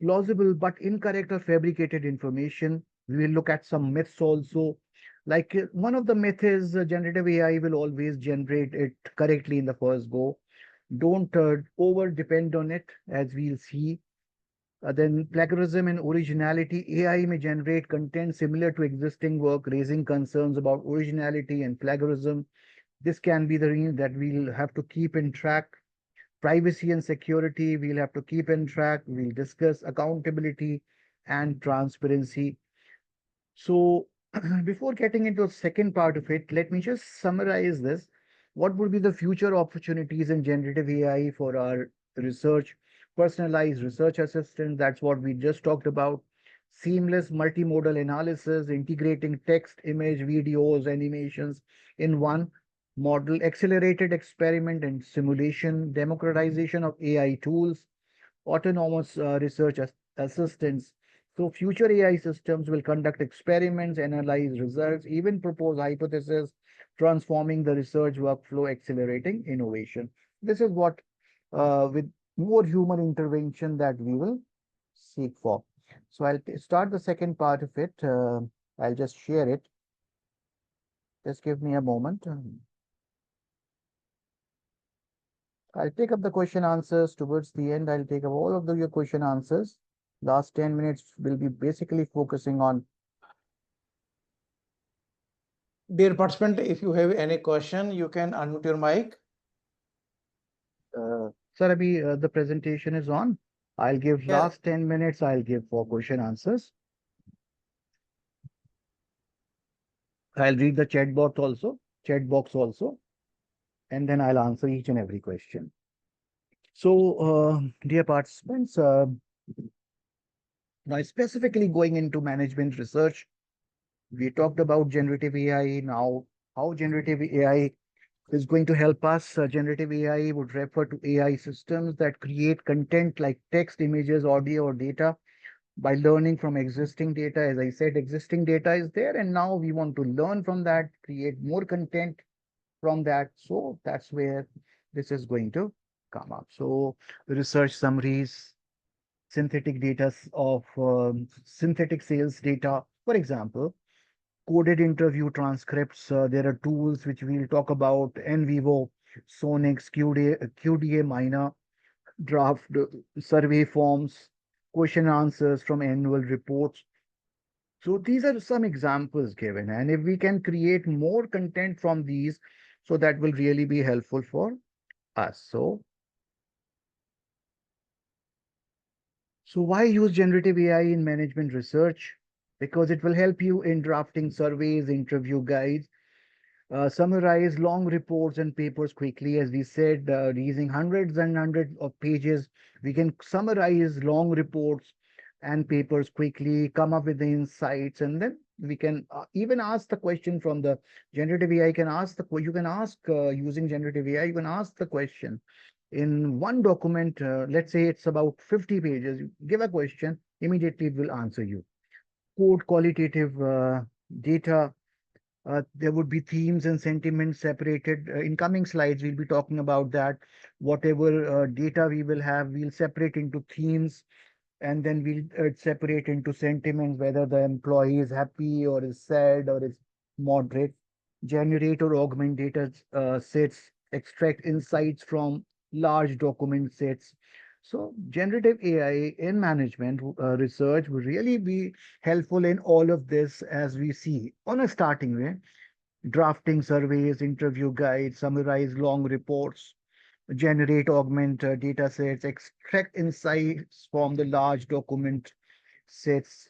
plausible but incorrect or fabricated information. We will look at some myths also. Like one of the myths is generative AI will always generate it correctly in the first go. Don't over depend on it, as we'll see. Then plagiarism and originality. AI may generate content similar to existing work, raising concerns about originality and plagiarism. This can be the reason that we'll have to keep in track. Privacy and security, we'll have to keep in track. We'll discuss accountability and transparency. So before getting into the second part of it, let me just summarize this. What would be the future opportunities in generative AI for our research? Personalized research assistant, that's what we just talked about. Seamless multimodal analysis, integrating text, image, videos, animations in one model, accelerated experiment and simulation, democratization of AI tools, autonomous research assistants. So future AI systems will conduct experiments, analyze results, even propose hypotheses, transforming the research workflow, accelerating innovation. This is what, with more human intervention, that we will seek for. So I'll start the second part of it. I'll just share it. Just give me a moment. I'll take up the question answers towards the end. I'll take up all of your question answers. Last 10 minutes will be basically focusing on. Dear participant, if you have any question, you can unmute your mic. Sir, abhi, the presentation is on. I'll give Yeah, last 10 minutes, I'll give for question answers. I'll read the chat box also, and then I'll answer each and every question. So, dear participants, now specifically going into management research, we talked about generative AI. Now, how generative AI is going to help us. Generative AI would refer to AI systems that create content like text, images, audio, or data by learning from existing data. As I said, existing data is there, and now we want to learn from that, create more content from that. So that's where this is going to come up. So research summaries, synthetic data of synthetic sales data, for example, coded interview transcripts. There are tools which we'll talk about: NVivo, Sonix, QDA Minor, draft survey forms, question answers from annual reports. So these are some examples given, and if we can create more content from these, so that will really be helpful for us. So why use generative AI in management research? Because it will help you in drafting surveys, interview guides, summarize long reports and papers quickly. As we said, using hundreds and hundreds of pages, we can summarize long reports and papers quickly, come up with the insights, and then we can even ask the question from the generative AI. Can ask you can ask using generative AI, you can ask the question in one document. Let's say it's about 50 pages. You give a question, immediately it will answer you. Code qualitative data, there would be themes and sentiments separated. In coming slides, we'll be talking about that. Whatever data we will have, we'll separate into themes, and then we'll separate into sentiments, whether the employee is happy or is sad or is moderate. Generate or augment data sets, extract insights from large document sets. So generative AI in management research will really be helpful in all of this, as we see on a starting way: drafting surveys, interview guides, summarize long reports, generate, augment data sets, extract insights from the large document sets.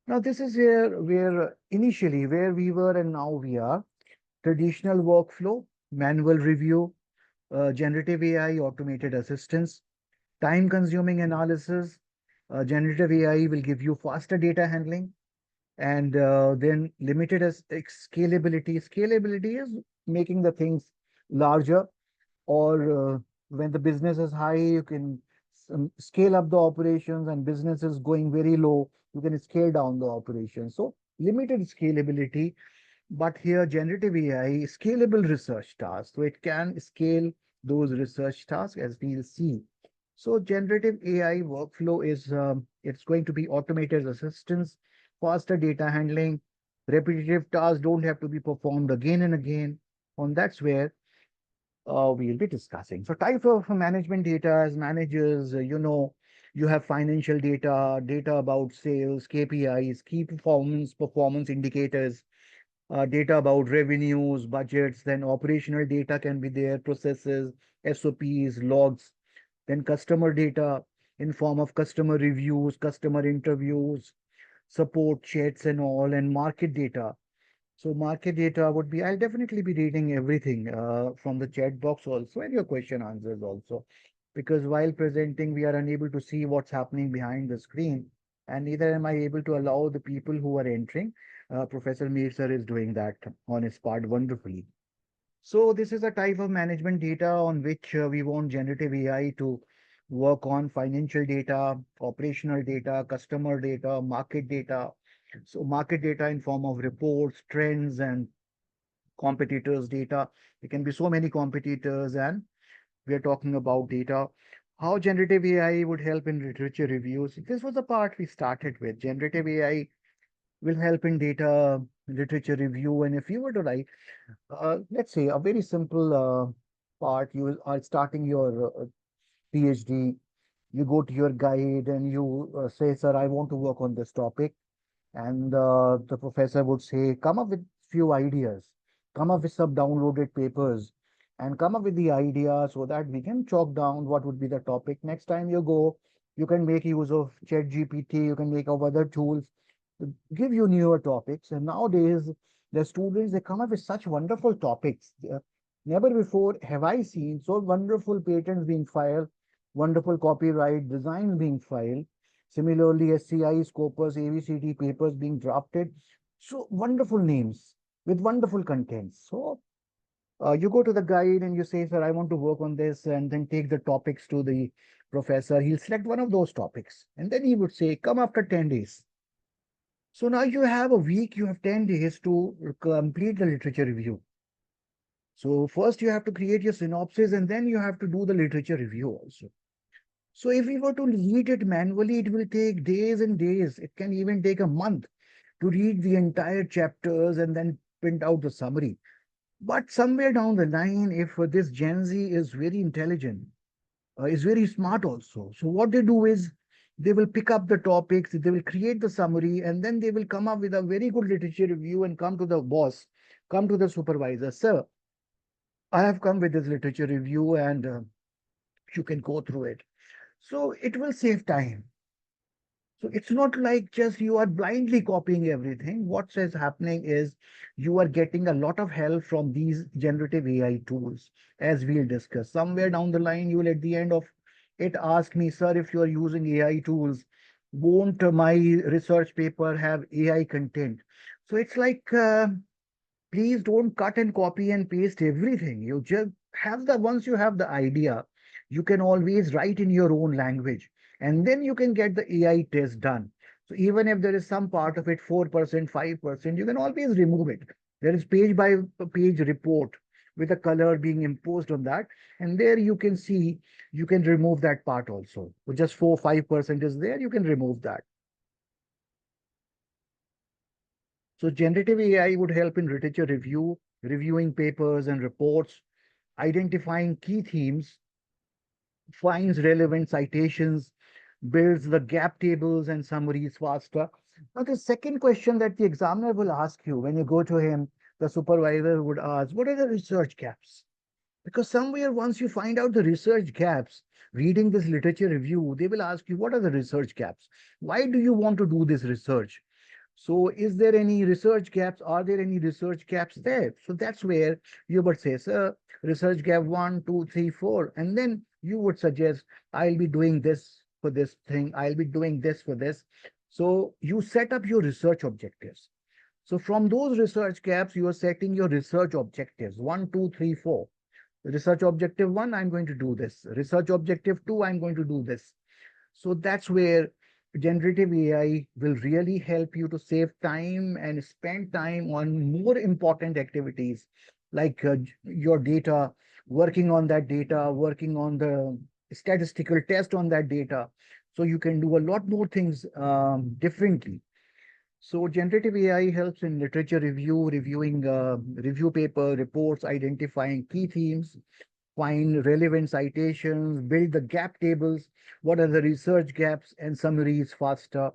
Now, this is where initially where we were and now we are. Traditional workflow, manual review, generative AI, automated assistance, time consuming analysis. Generative AI will give you faster data handling, and then limited as scalability. Scalability is making the things larger, or when the business is high, you can scale up the operations, and business is going very low, you can scale down the operation. So limited scalability, but here generative AI scalable research tasks, so it can scale those research tasks, as we'll see. So generative AI workflow is it's going to be automated assistance, faster data handling, repetitive tasks don't have to be performed again and again. And that's where we'll be discussing. So type of management data: as managers, you have financial data, data about sales, KPIs, key performance indicators, data about revenues, budgets. Then operational data can be there, processes, SOPs, logs. Then customer data in form of customer reviews, customer interviews, support chats and all. And market data, so market data would be, I'll definitely be reading everything from the chat box also, and your question answers also, because while presenting, we are unable to see what's happening behind the screen, and neither am I able to allow the people who are entering. Professor Mir sir is doing that on his part wonderfully. So this is a type of management data on which we want generative AI to work on: financial data, operational data, customer data, market data. So market data in form of reports, trends, and competitors data. There can be so many competitors, and we are talking about data. How generative AI would help in literature reviews. This was the part we started with. Generative AI will help in data literature review. And if you were to write, let's say, a very simple part, you are starting your PhD, you go to your guide and you say, sir, I want to work on this topic. And the professor would say, come up with few ideas, come up with some downloaded papers, and come up with the idea so that we can chalk down what would be the topic. Next time you go, you can make use of Chat GPT, you can make of other tools to give you newer topics. And nowadays, the students, they come up with such wonderful topics. Never before have I seen so wonderful patents being filed, wonderful copyright designs being filed. Similarly, SCI, Scopus, ABCD papers being drafted. So wonderful names with wonderful contents. So you go to the guide and you say, sir, I want to work on this, and then take the topics to the professor. He'll select one of those topics, and then he would say, come after 10 days. So now you have a week, you have 10 days to complete the literature review. So first you have to create your synopsis, and then you have to do the literature review also. So if we were to read it manually, it will take days and days. It can even take a month to read the entire chapters and then print out the summary. But somewhere down the line, if this Gen Z is very intelligent, is very smart also. So what they do is they will pick up the topics, they will create the summary, and then they will come up with a very good literature review and come to the boss, come to the supervisor. Sir, I have come with this literature review, and you can go through it. So it will save time. So it's not like just you are blindly copying everything. What is happening is you are getting a lot of help from these generative AI tools, as we'll discuss. Somewhere down the line, you will at the end of it ask me, sir, if you are using AI tools, won't my research paper have AI content? So it's like, please don't cut and copy and paste everything. You just have the, once you have the idea, you can always write in your own language, and then you can get the AI test done. So even if there is some part of it, 4%, 5%, you can always remove it. There is page by page report with a color being imposed on that. And there you can see, you can remove that part also. So just 4, 5% is there, you can remove that. So generative AI would help in literature review, reviewing papers and reports, identifying key themes, finds relevant citations, builds the gap tables and summaries faster. Now, the second question that the examiner will ask you when you go to him, the supervisor would ask, what are the research gaps? Because somewhere, once you find out the research gaps, reading this literature review, they will ask you, what are the research gaps? Why do you want to do this research? So is there any research gaps? Are there any research gaps there? So that's where you would say, sir, research gap 1, 2, 3, 4. And then you would suggest, I'll be doing this for this thing. I'll be doing this for this. So you set up your research objectives. So from those research gaps, you are setting your research objectives, 1, 2, 3, 4. Research objective 1, I'm going to do this. Research objective 2, I'm going to do this. So that's where generative AI will really help you to save time and spend time on more important activities like your data, working on that data, working on the statistical test on that data. So you can do a lot more things differently. So generative AI helps in literature review, reviewing review paper reports, identifying key themes, find relevant citations, build the gap tables, what are the research gaps and summaries faster.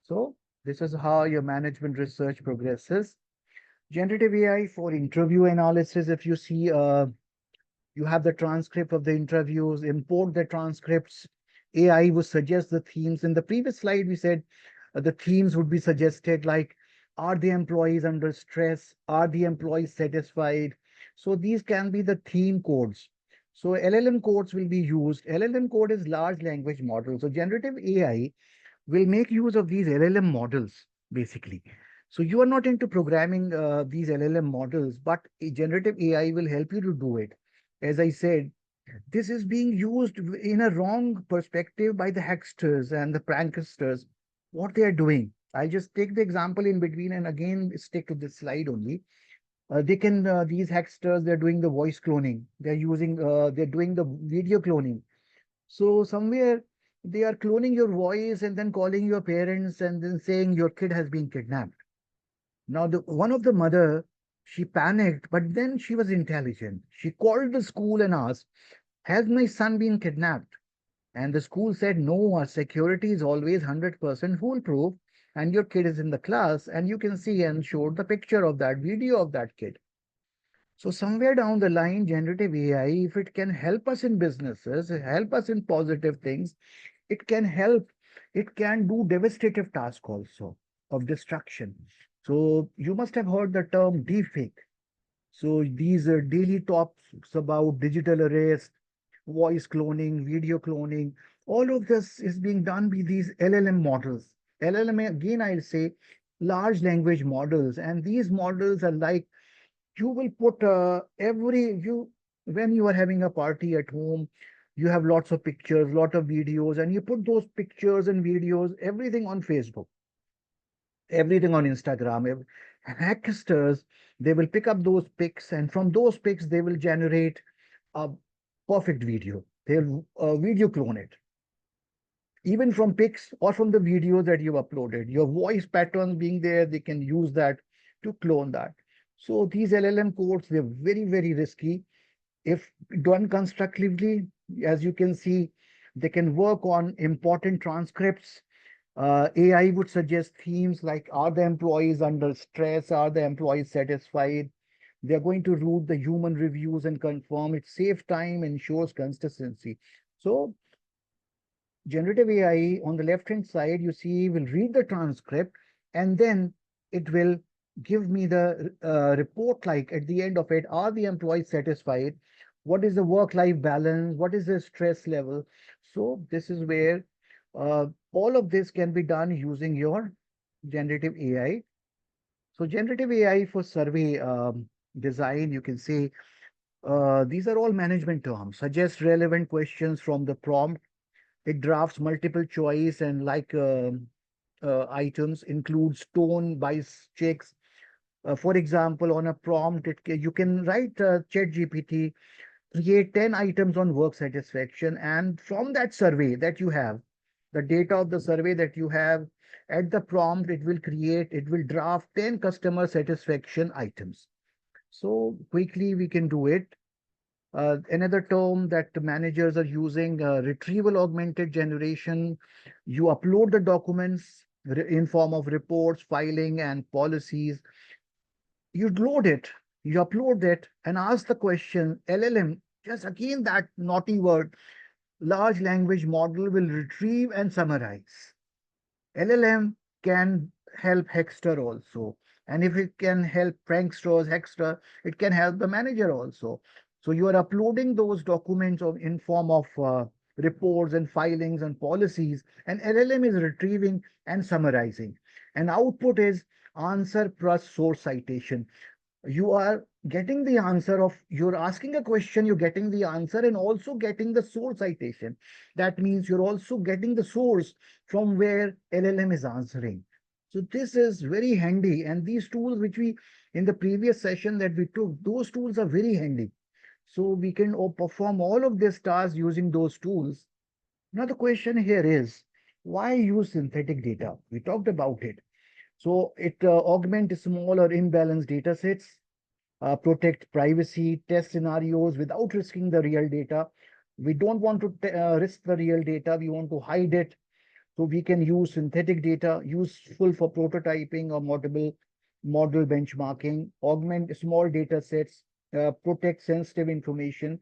So this is how your management research progresses. Generative AI for interview analysis, if you see, you have the transcript of the interviews, import the transcripts. AI will suggest the themes. In the previous slide, we said the themes would be suggested like, are the employees under stress? Are the employees satisfied? So these can be the theme codes. So LLM codes will be used. LLM code is large language model. So generative AI will make use of these LLM models, basically. So you are not into programming these LLM models, but a generative AI will help you to do it. As I said, this is being used in a wrong perspective by the hacksters and the pranksters. What they are doing. I'll just take the example in between and again stick to this slide only. They can these hacksters, they're doing the voice cloning. They're doing the video cloning. So somewhere they are cloning your voice and then calling your parents and then saying your kid has been kidnapped. Now, one of the mother, she panicked, but then she was intelligent. She called the school and asked, has my son been kidnapped? And the school said, no, our security is always 100% foolproof. And your kid is in the class, and you can see and showed the picture of that video of that kid. So somewhere down the line, generative AI, if it can help us in businesses, help us in positive things, it can help, it can do devastative task also of destruction. So you must have heard the term deepfake. So these are daily topics about digital arrest, voice cloning, video cloning. All of this is being done with these LLM models. LLM, again, I'll say large language models. And these models are like you will put when you are having a party at home, you have lots of pictures, lot of videos, and you put those pictures and videos, everything on Facebook, everything on Instagram. Hacksters, they will pick up those pics, and from those pics, they will generate a perfect video. They'll video clone it, even from pics or from the video that you've uploaded. Your voice patterns being there, they can use that to clone that. So these LLM codes, they're very, very risky. If done constructively, as you can see, they can work on important transcripts. AI would suggest themes like, are the employees under stress? Are the employees satisfied? They're going to route the human reviews and confirm it. Saves time, ensures consistency. So generative AI on the left hand side, you see, will read the transcript, and then it will give me the report, like at the end of it, are the employees satisfied? What is the work life balance? What is the stress level? So this is where all of this can be done using your generative AI. So generative AI for survey design, you can say these are all management terms. Suggest relevant questions from the prompt. It drafts multiple choice and like items, includes tone, bias checks. For example, on a prompt, you can write chat GPT, create 10 items on work satisfaction. And from that survey that you have, the data of the survey that you have, at the prompt, it will draft 10 customer satisfaction items. So quickly we can do it. Another term that the managers are using, retrieval augmented generation. You upload the documents in form of reports, filing, and policies. You load it, you upload it, and ask the question. LLM, just again that naughty word, large language model will retrieve and summarize. LLM can help Hexter also. And if it can help pranksters, Hexter, it can help the manager also. So you are uploading those documents in form of reports and filings and policies, and LLM is retrieving and summarizing. And output is answer plus source citation. You are getting the answer of, you're asking a question, you're getting the answer, and also getting the source citation. That means you're also getting the source from where LLM is answering. So this is very handy, and these tools which we in the previous session that we took, those tools are very handy. So we can perform all of these tasks using those tools. Now the question here is, why use synthetic data? We talked about it. So it augment small or imbalanced data sets, protect privacy, test scenarios without risking the real data. We don't want to risk the real data. We want to hide it. So we can use synthetic data, useful for prototyping or model benchmarking, augment small data sets, protect sensitive information.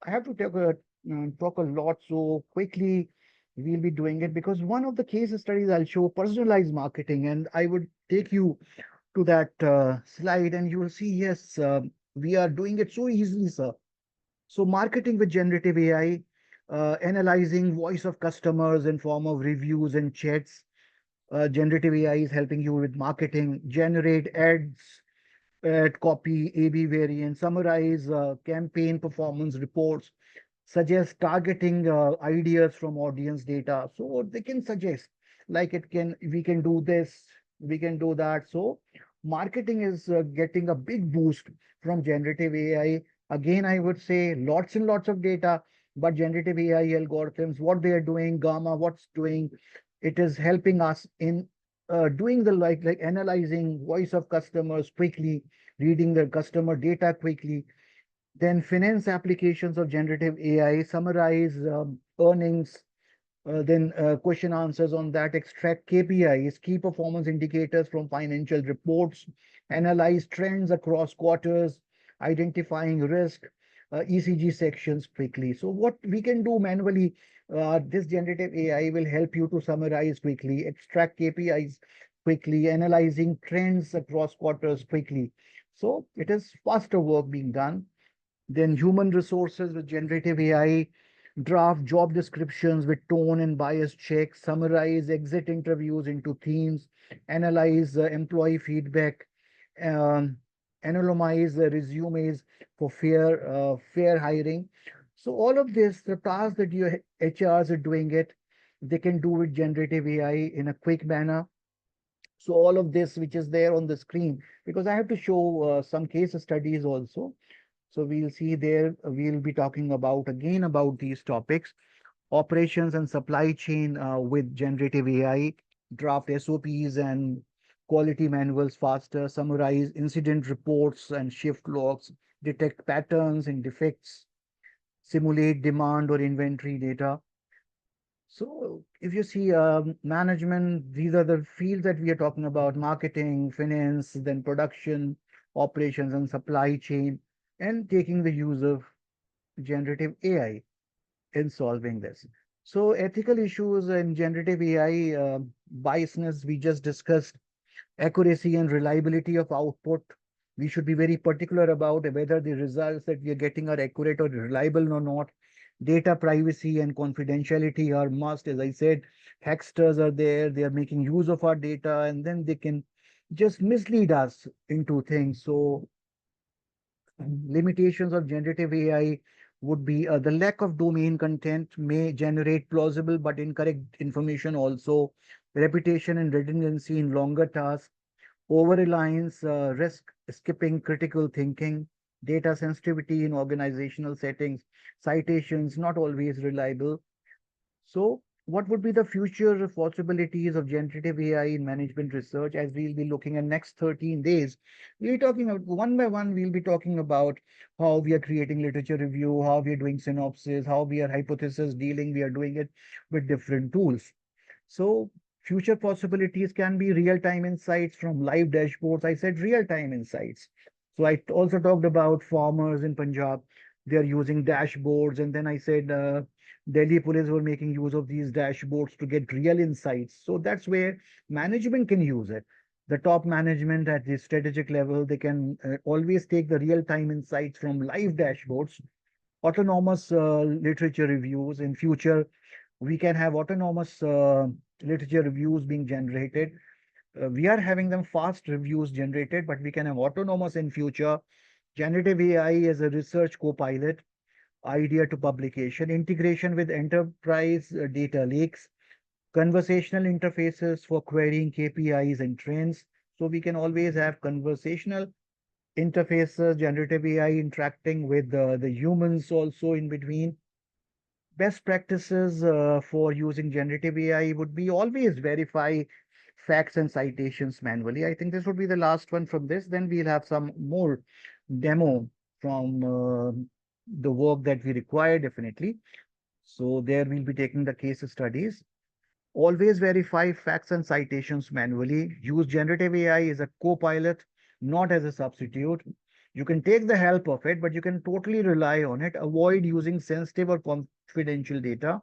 I have to talk a lot, so quickly we'll be doing it, because one of the case studies I'll show personalized marketing, and I would take you to that slide, and you will see, yes, we are doing it so easily, sir. So marketing with generative AI, analyzing voice of customers in form of reviews and chats. Generative AI is helping you with marketing, generate ads, ad copy, AB variant, summarize campaign performance reports, suggest targeting ideas from audience data. So they can suggest, like we can do this, we can do that. So marketing is getting a big boost from generative AI. Again, I would say lots and lots of data, but generative AI algorithms, what they are doing, Gamma, what's doing, it is helping us in doing the like analyzing voice of customers quickly, reading the customer data quickly. Then finance applications of generative AI, summarize earnings, then question answers on that, extract KPIs, key performance indicators from financial reports, analyze trends across quarters, identifying risk, ECG sections quickly. So what we can do manually, this generative AI will help you to summarize quickly, extract KPIs quickly, analyzing trends across quarters quickly. So it is faster work being done. Then human resources with generative AI, draft job descriptions with tone and bias checks, summarize exit interviews into themes, analyze employee feedback, um, anonymize the resumes for fair hiring. So all of this, the tasks that your HRs are doing it, they can do with generative AI in a quick manner. So all of this, which is there on the screen, because I have to show some case studies also. So we'll see there, we'll be talking about again about these topics, operations and supply chain with generative AI, draft SOPs and quality manuals faster, summarize incident reports and shift logs, detect patterns and defects, simulate demand or inventory data. So if you see management, these are the fields that we are talking about: marketing, finance, then production, operations and supply chain, and taking the use of generative AI in solving this. So ethical issues in generative AI, biasness, we just discussed, accuracy and reliability of output. We should be very particular about whether the results that we are getting are accurate or reliable or not. Data privacy and confidentiality are must. As I said, hacksters are there, they are making use of our data, and then they can just mislead us into things. So limitations of generative AI would be the lack of domain content may generate plausible but incorrect information also, repetition and redundancy in longer tasks, over-reliance, risk skipping critical thinking, data sensitivity in organizational settings, citations not always reliable. So, what would be the future possibilities of generative AI in management research as we'll be looking at next 13 days? We'll be talking about one by one, we'll be talking about how we are creating literature review, how we are doing synopsis, how we are hypothesis dealing, we are doing it with different tools. So future possibilities can be real-time insights from live dashboards. I said real-time insights. So I also talked about farmers in Punjab. They are using dashboards. And then I said Delhi police were making use of these dashboards to get real insights. So that's where management can use it. The top management at the strategic level, they can always take the real-time insights from live dashboards, autonomous literature reviews. In future, we can have autonomous literature reviews being generated. We are having them fast reviews generated, but we can have autonomous in future. Generative AI as a research co-pilot, idea to publication, integration with enterprise data lakes, conversational interfaces for querying KPIs and trends. So we can always have conversational interfaces, generative AI interacting with the humans also in between. Best practices for using generative AI would be always verify facts and citations manually. I think this would be the last one from this. Then we'll have some more demo from the work that we require definitely. So there we'll be taking the case studies. Always verify facts and citations manually. Use generative AI as a co-pilot, not as a substitute. You can take the help of it, but you can totally rely on it. Avoid using sensitive or confidential data.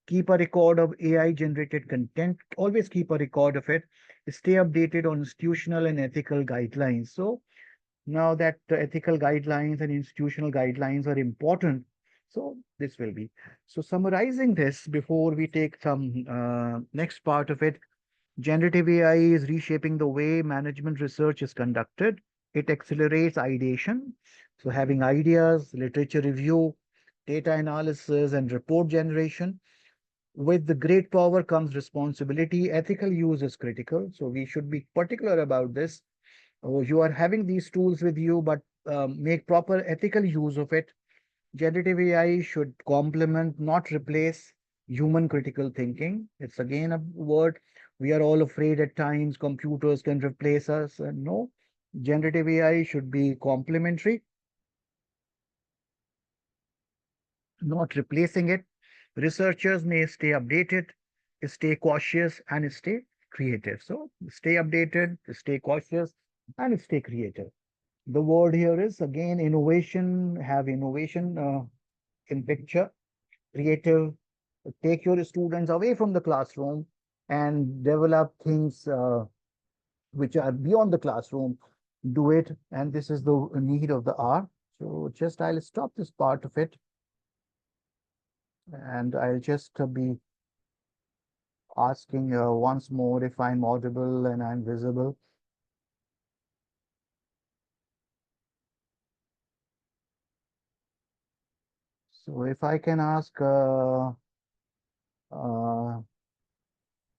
Keep a record of AI generated content. Always keep a record of it. Stay updated on institutional and ethical guidelines. So now that ethical guidelines and institutional guidelines are important, so this will be. So summarizing this before we take some next part of it, generative AI is reshaping the way management research is conducted. It accelerates ideation. So having ideas, literature review, data analysis, and report generation. With the great power comes responsibility. Ethical use is critical. So we should be particular about this. You are having these tools with you, but make proper ethical use of it. Generative AI should complement, not replace human critical thinking. It's again a word we are all afraid at times computers can replace us. No, generative AI should be complementary, not replacing it. Researchers may stay updated, stay cautious, and stay creative. So stay updated, stay cautious, and stay creative. The word here is again innovation, have innovation in picture, creative, take your students away from the classroom and develop things which are beyond the classroom, do it. And this is the need of the hour. So just I'll stop this part of it and I'll just be asking once more if I'm audible and I'm visible. So if I can ask uh,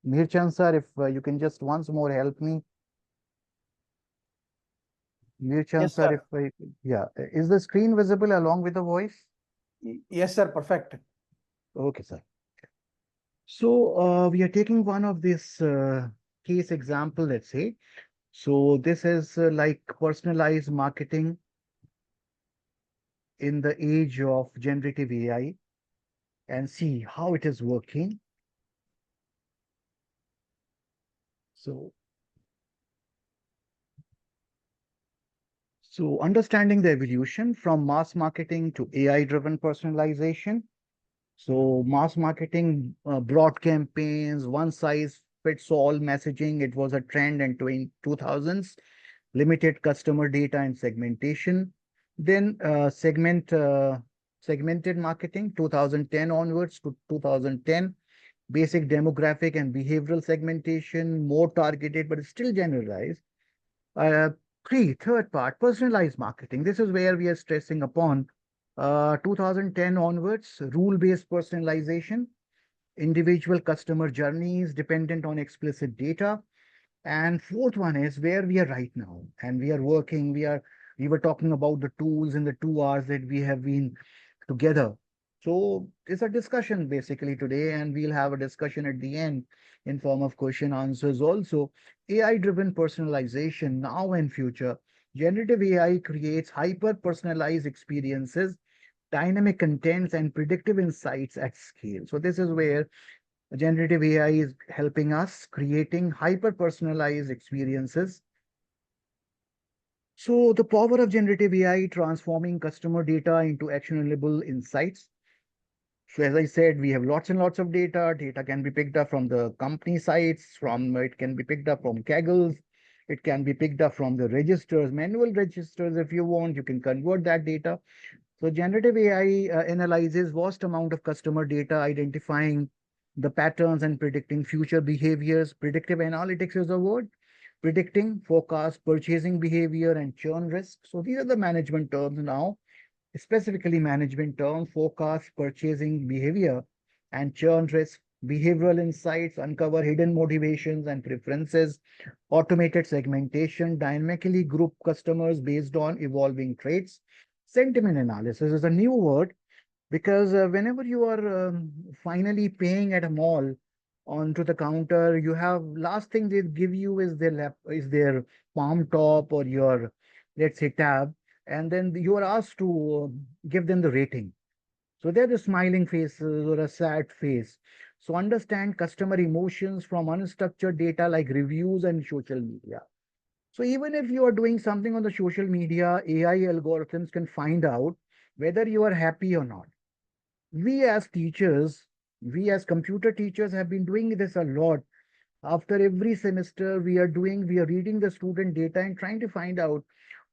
Mirchan sir, if you can just once more help me. Mirchan Yes, sir, sir. if I, yeah, is the screen visible along with the voice? Yes, sir. Perfect. Okay, sir. So we are taking one of this case example, let's say. So this is like personalized marketing in the age of generative AI and see how it is working. So, so understanding the evolution from mass marketing to AI-driven personalization. So mass marketing, broad campaigns, one size fits all messaging. It was a trend in 2000s, limited customer data and segmentation. Then segmented marketing, 2010 onwards to 2010, basic demographic and behavioral segmentation, more targeted, but still generalized. Uh, third part, personalized marketing. This is where we are stressing upon 2010 onwards, rule-based personalization, individual customer journeys dependent on explicit data. And fourth one is where we are right now. And we are working, we were talking about the tools in the 2 hours that we have been together. So it's a discussion basically today, and we'll have a discussion at the end in form of question answers also. AI-driven personalization now and future. Generative AI creates hyper-personalized experiences, dynamic contents, and predictive insights at scale. So this is where generative AI is helping us creating hyper-personalized experiences. So the power of generative AI transforming customer data into actionable insights. So as I said, we have lots and lots of data. Data can be picked up from the company sites, from it can be picked up from Kaggles, it can be picked up from the registers, manual registers. If you want, you can convert that data. So generative AI analyzes vast amount of customer data, identifying the patterns and predicting future behaviors. Predictive analytics is a word. Predicting, forecast, purchasing behavior, and churn risk. So these are the management terms now, specifically management terms, forecast, purchasing behavior, and churn risk. Behavioral insights uncover hidden motivations and preferences. Automated segmentation dynamically group customers based on evolving traits. Sentiment analysis is a new word because whenever you are finally paying at a mall onto the counter, you have last thing they give you is their palm top or your, let's say, tab, and then you are asked to give them the rating. So they're the smiling faces or a sad face. So understand customer emotions from unstructured data like reviews and social media. So even if you are doing something on the social media, AI algorithms can find out whether you are happy or not. We as teachers, we as computer teachers have been doing this a lot. After every semester, we are reading the student data and trying to find out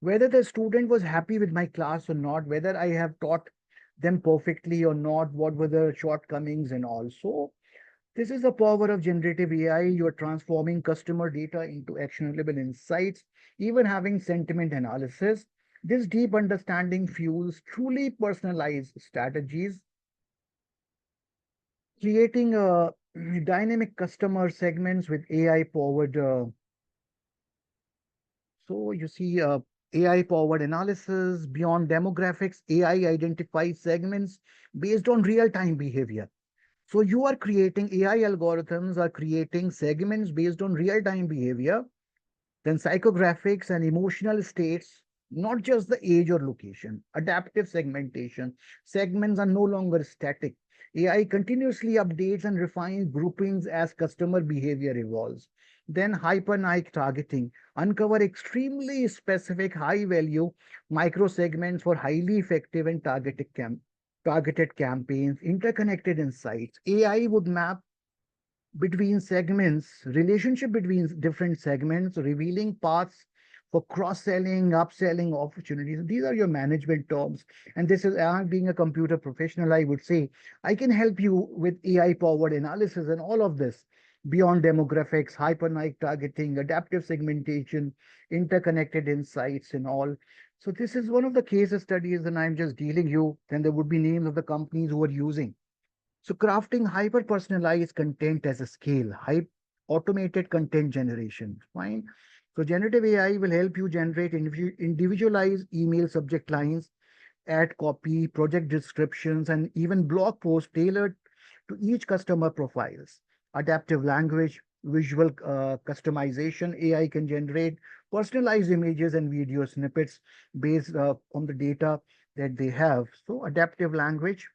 whether the student was happy with my class or not, whether I have taught them perfectly or not, what were the shortcomings and all. So this is the power of generative AI. You are transforming customer data into actionable insights, even having sentiment analysis. This deep understanding fuels truly personalized strategies, creating dynamic customer segments with AI powered. So you see, AI powered analysis beyond demographics. AI identifies segments based on real time behavior. So you are creating AI algorithms are creating segments based on real time behavior, then psychographics and emotional states, not just the age or location. Adaptive segmentation. Segments are no longer static. AI continuously updates and refines groupings as customer behavior evolves. Then hyper-niche targeting, uncover extremely specific high-value micro segments for highly effective and targeted campaigns, interconnected insights. AI would map between segments, relationship between different segments, revealing paths for cross-selling, upselling opportunities. These are your management terms. And this is, being a computer professional, I would say, I can help you with AI-powered analysis and all of this beyond demographics, hyper-niche targeting, adaptive segmentation, interconnected insights and all. So this is one of the case studies, and I'm just dealing you. Then there would be names of the companies who are using. So crafting hyper-personalized content as a scale, automated content generation. Fine. So generative AI will help you generate individualized email subject lines, ad copy, project descriptions, and even blog posts tailored to each customer profiles. Adaptive language, visual customization. AI can generate personalized images and video snippets based on the data that they have. So adaptive language,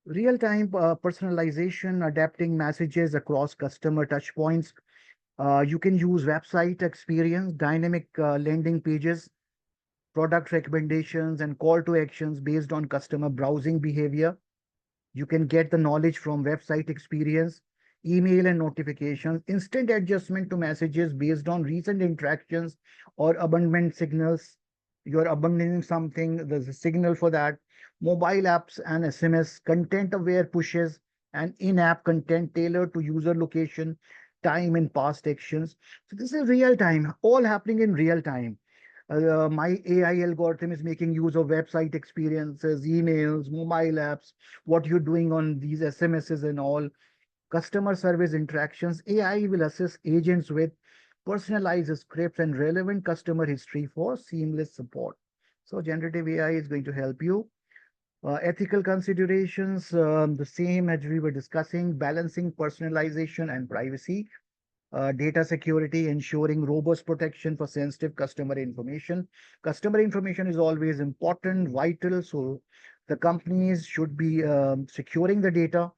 real-time personalization, adapting messages across customer touchpoints. You can use website experience, dynamic landing pages, product recommendations, and call to actions based on customer browsing behavior. You can get the knowledge from website experience, email and notifications, instant adjustment to messages based on recent interactions or abandonment signals. You're abandoning something, there's a signal for that. Mobile apps and SMS, content aware pushes, and in app content tailored to user location, time, and past actions. So, this is real time, all happening in real time. My AI algorithm is making use of website experiences, emails, mobile apps, what you're doing on these SMSs and all, customer service interactions. AI will assist agents with personalized scripts and relevant customer history for seamless support. So, generative AI is going to help you. Ethical considerations, the same as we were discussing, balancing personalization and privacy, data security, ensuring robust protection for sensitive customer information. Customer information is always important, vital, so the companies should be securing the data.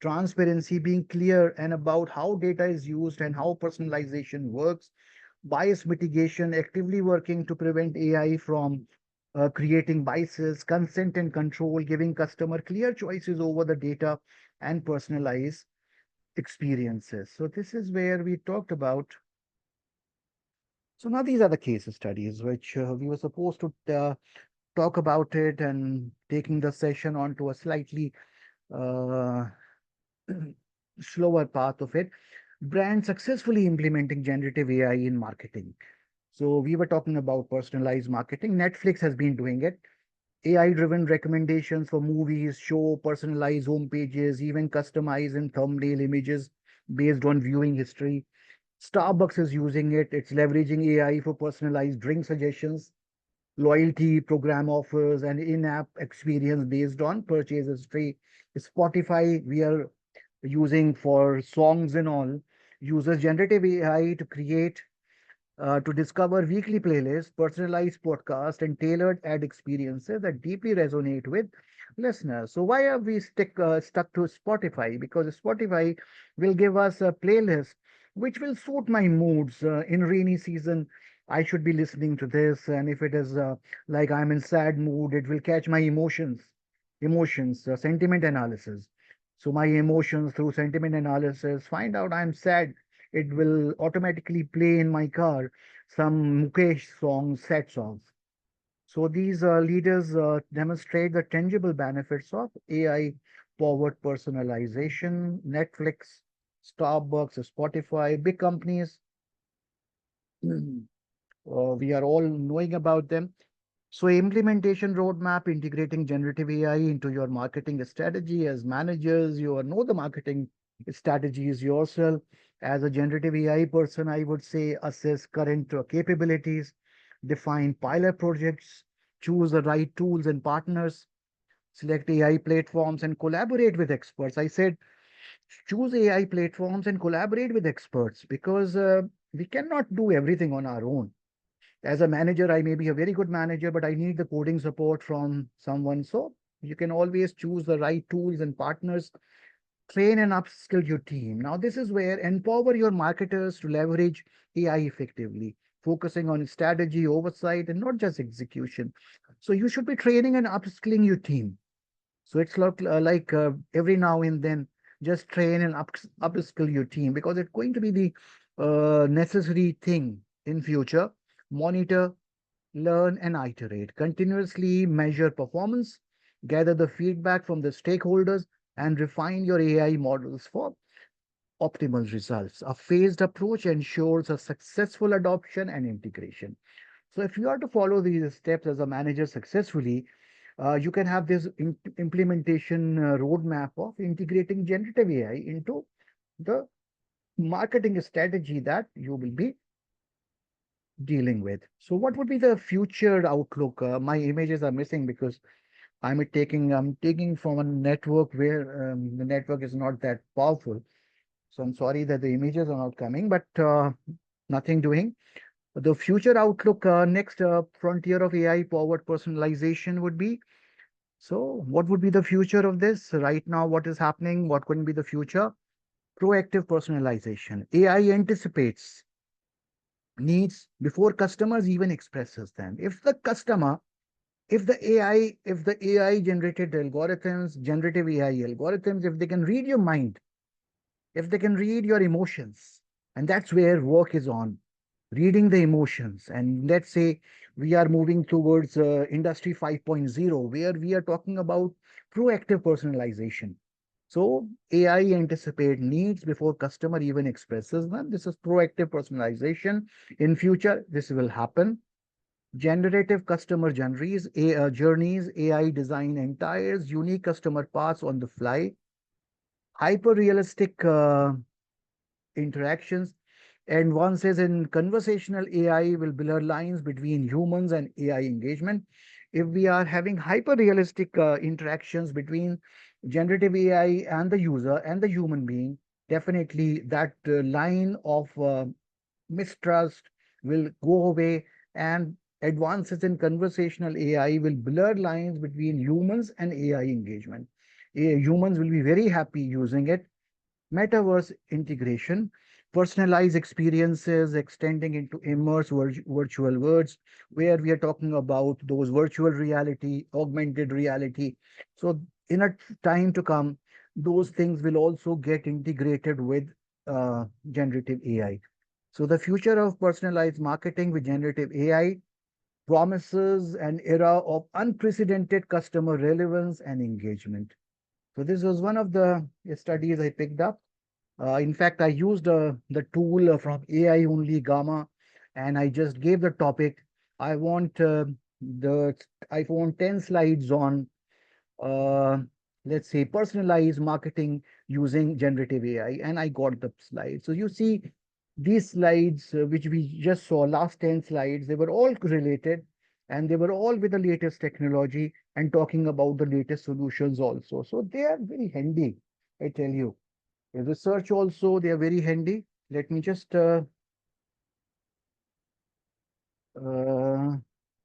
Transparency, being clear and about how data is used and how personalization works. Bias mitigation, actively working to prevent AI from creating biases. Consent and control, giving customer clear choices over the data and personalize experiences. So this is where we talked about. So now these are the case studies which we were supposed to talk about it, and taking the session onto a slightly uh, slower path of it. Brand successfully implementing generative AI in marketing. So we were talking about personalized marketing. Netflix has been doing it. AI driven recommendations for movies, show, personalized home pages, even customize and thumbnail images based on viewing history. Starbucks is using it. It's leveraging AI for personalized drink suggestions, loyalty program offers, and in-app experience based on purchase history. Spotify, we are using for songs and all, uses generative AI to create to discover weekly playlists, personalized podcasts, and tailored ad experiences that deeply resonate with listeners. So why are we stuck to Spotify? Because Spotify will give us a playlist which will suit my moods. In rainy season, I should be listening to this, and if it is like I'm in sad mood, it will catch my sentiment analysis. So my emotions through sentiment analysis, find out I'm sad, it will automatically play in my car some Mukesh songs, sad songs. So these leaders demonstrate the tangible benefits of AI powered personalization. Netflix, Starbucks, Spotify, big companies, we are all knowing about them. So implementation roadmap, integrating generative AI into your marketing strategy. As managers, you know the marketing strategies yourself. As a generative AI person, I would say assess current capabilities, define pilot projects, choose the right tools and partners, select AI platforms and collaborate with experts. I said choose AI platforms and collaborate with experts because we cannot do everything on our own. As a manager, I may be a very good manager, but I need the coding support from someone. So you can always choose the right tools and partners train and upskill your team. Now, this is where empower your marketers to leverage AI effectively, focusing on strategy, oversight, and not just execution. So, you should be training and upskilling your team. So, it's like every now and then, just train and upskill your team because it's going to be the necessary thing in future. Monitor, learn, and iterate. Continuously measure performance, gather the feedback from the stakeholders, and refine your AI models for optimal results. A phased approach ensures a successful adoption and integration. So, if you are to follow these steps as a manager successfully, you can have this implementation roadmap of integrating generative AI into the marketing strategy that you will be dealing with. So, what would be the future outlook? My images are missing because I'm taking from a network where the network is not that powerful. So I'm sorry that the images are not coming, but nothing doing. The future outlook, next frontier of AI powered personalization would be. So what would be the future of this right now? What is happening? What could be the future? Proactive personalization. AI anticipates needs before customers even expresses them. If the AI generated algorithms, generative AI algorithms, if they can read your mind, if they can read your emotions, and that's where work is on, reading the emotions. And let's say we are moving towards industry 5.0 where we are talking about proactive personalization. So AI anticipate needs before customer even expresses them. This is proactive personalization. In future this will happen. Generative customer journeys, AI design entire unique customer paths on the fly. Hyper realistic interactions. And one says in conversational AI will blur lines between humans and AI engagement. If we are having hyper realistic interactions between generative AI and the user and the human being, definitely that line of mistrust will go away, and advances in conversational AI will blur lines between humans and AI engagement. Humans will be very happy using it. Metaverse integration, personalized experiences extending into immersive virtual worlds, where we are talking about those virtual reality, augmented reality. So, in a time to come, those things will also get integrated with generative AI. So, the future of personalized marketing with generative AI promises an era of unprecedented customer relevance and engagement. So, this was one of the studies I picked up. In fact, I used the tool from AI only Gamma, and I just gave the topic. I want the I want 10 slides on uh, let's say personalized marketing using generative AI, and I got the slides. So you see these slides which we just saw, last 10 slides, they were all related, and they were all with the latest technology and talking about the latest solutions also. So they are very handy, I tell you. Research also, they are very handy. Let me just uh,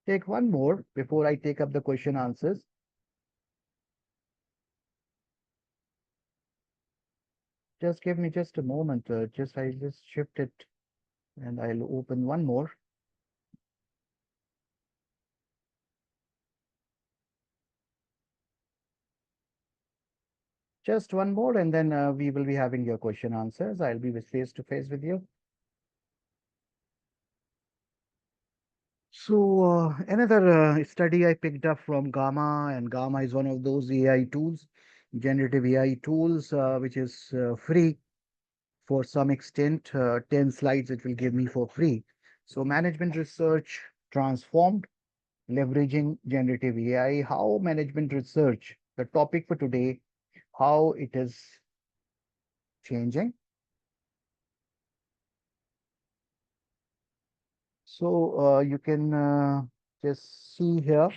take one more before I take up the question answers. Just give me just a moment. I'll just shift it and I'll open one more. Just one more, and then we will be having your question answers. I'll be with face to face with you. So another study I picked up from Gamma, and Gamma is one of those AI tools, generative AI tools, which is free for some extent. 10 slides it will give me for free. So management research transformed, leveraging generative AI, how management research, the topic for today, how it is changing. So you can just see here,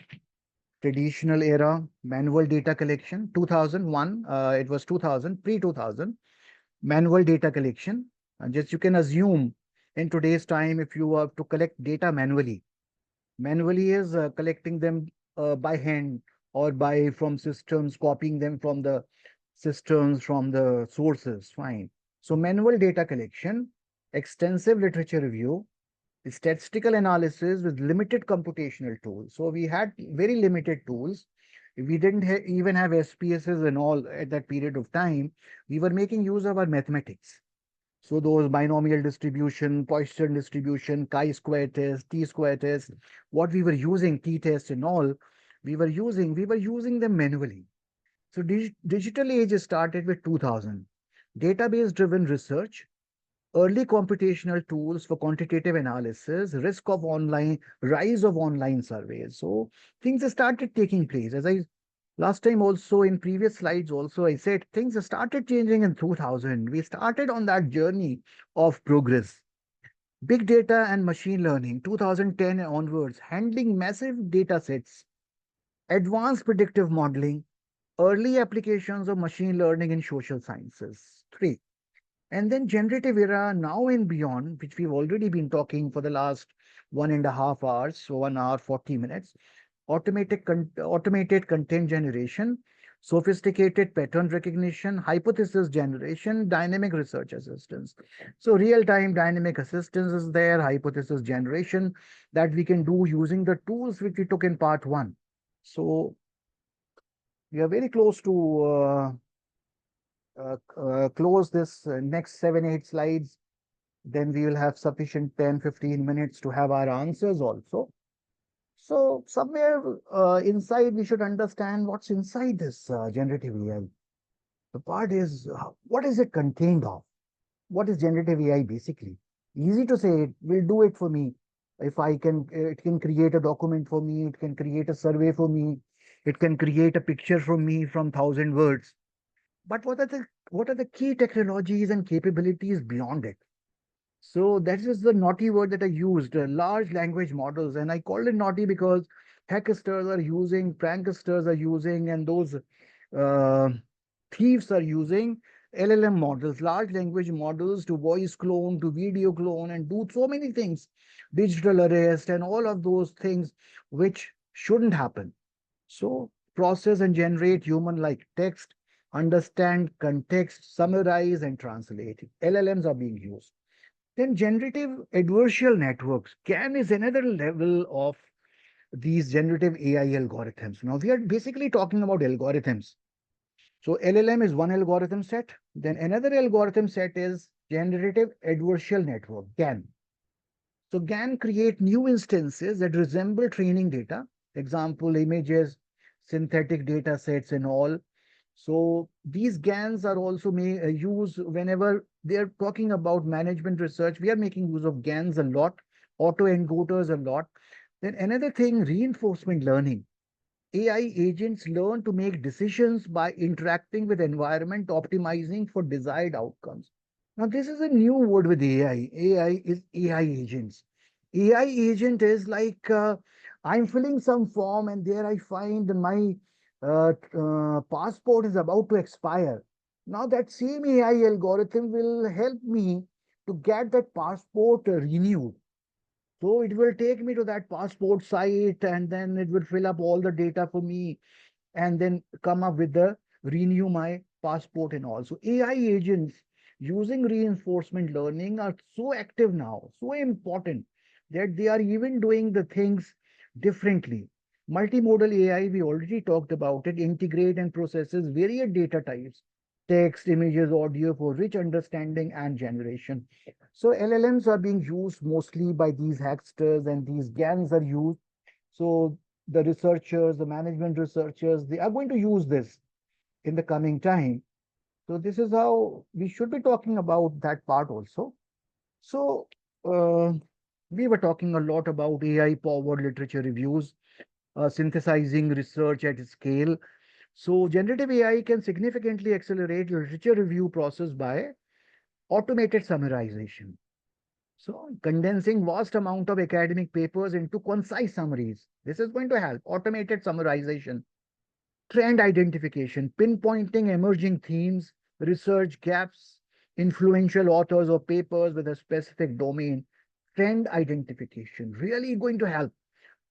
traditional era, manual data collection, 2001, it was 2000, pre-2000, manual data collection. And just you can assume in today's time, if you have to collect data manually is collecting them by hand or by from systems, copying them from the systems from the sources, fine. So manual data collection, extensive literature review, statistical analysis with limited computational tools. So we had very limited tools. We didn't even have SPSS and all at that period of time. We were making use of our mathematics. So those binomial distribution, Poisson distribution, chi-square test, t-square test, what we were using, t-test and all, we were using them manually. So digital age started with 2000. Database driven research, early computational tools for quantitative analysis, rise of online surveys. So things started taking place. As I last time also in previous slides also I said things started changing in 2000. We started on that journey of progress. Big data and machine learning, 2010 onwards, handling massive data sets, advanced predictive modeling, early applications of machine learning in social sciences. Three. And then generative era now and beyond, which we've already been talking for the last 1.5 hours, so 1 hour, 40 minutes, automated content generation, sophisticated pattern recognition, hypothesis generation, dynamic research assistance. So real-time dynamic assistance is there, hypothesis generation that we can do using the tools which we took in part one. So we are very close to close this next 7, 8 slides. Then we will have sufficient 10, 15 minutes to have our answers also. So somewhere inside, we should understand what's inside this generative AI. The part is, what is it contained of? What is generative AI basically? Easy to say, it will do it for me. If I can, it can create a document for me, it can create a survey for me, it can create a picture from me from 1,000 words. But what are the key technologies and capabilities beyond it? So that is the naughty word that I used, large language models. And I called it naughty because hacksters are using, pranksters are using, and those uh, thieves are using LLM models, large language models to voice clone, to video clone, and do so many things, digital arrest, and all of those things which shouldn't happen. So process and generate human-like text, understand context, summarize, and translate. LLMs are being used. Then generative adversarial networks. GAN is another level of these generative AI algorithms. Now we are basically talking about algorithms. So LLM is one algorithm set. Then another algorithm set is generative adversarial network, GAN. So GAN create new instances that resemble training data, example, images, synthetic data sets and all. So these GANs are also used whenever they're talking about management research. We are making use of GANs a lot, autoencoders a lot. Then another thing, reinforcement learning. AI agents learn to make decisions by interacting with environment, optimizing for desired outcomes. Now, this is a new word with AI. AI is AI agents. AI agent is like I'm filling some form and there I find my passport is about to expire. Now, that same AI algorithm will help me to get that passport renewed. So it will take me to that passport site and then it will fill up all the data for me and then come up with the renew my passport and all. So AI agents using reinforcement learning are so active now, so important that they are even doing the things differently. Multimodal AI, we already talked about it, integrate and processes various data types, text, images, audio for rich understanding and generation. So LLMs are being used mostly by these hacksters and these GANs are used. So the researchers, the management researchers, they are going to use this in the coming time. So this is how we should be talking about that part also. So we were talking a lot about AI-powered literature reviews, synthesizing research at scale. So generative AI can significantly accelerate literature review process by automated summarization. So condensing vast amount of academic papers into concise summaries. This is going to help. Automated summarization, trend identification, pinpointing emerging themes, research gaps, influential authors or papers with a specific domain. Trend identification really going to help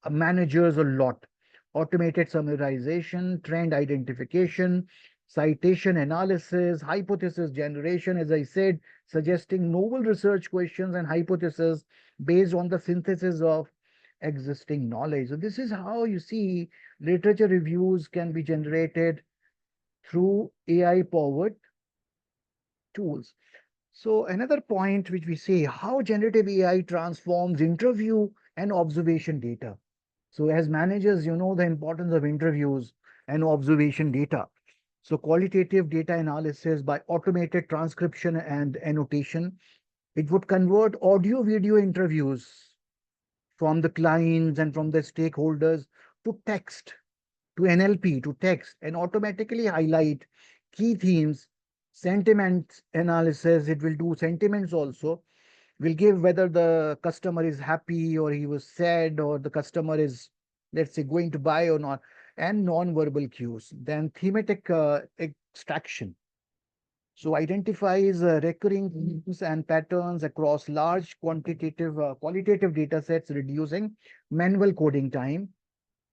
managers a lot. Automated summarization, trend identification, citation analysis, hypothesis generation, as I said, suggesting novel research questions and hypotheses based on the synthesis of existing knowledge. So this is how you see literature reviews can be generated through AI powered tools. So another point which we say how generative AI transforms interview and observation data. So as managers, you know the importance of interviews and observation data. So qualitative data analysis by automated transcription and annotation, it would convert audio video interviews from the clients and from the stakeholders to text, to NLP, to text, and automatically highlight key themes, sentiment analysis. It will do sentiments also, will give whether the customer is happy or he was sad or the customer is, let's say, going to buy or not, and non-verbal cues. Then thematic extraction. So identifies recurring themes and patterns across large qualitative data sets, reducing manual coding time.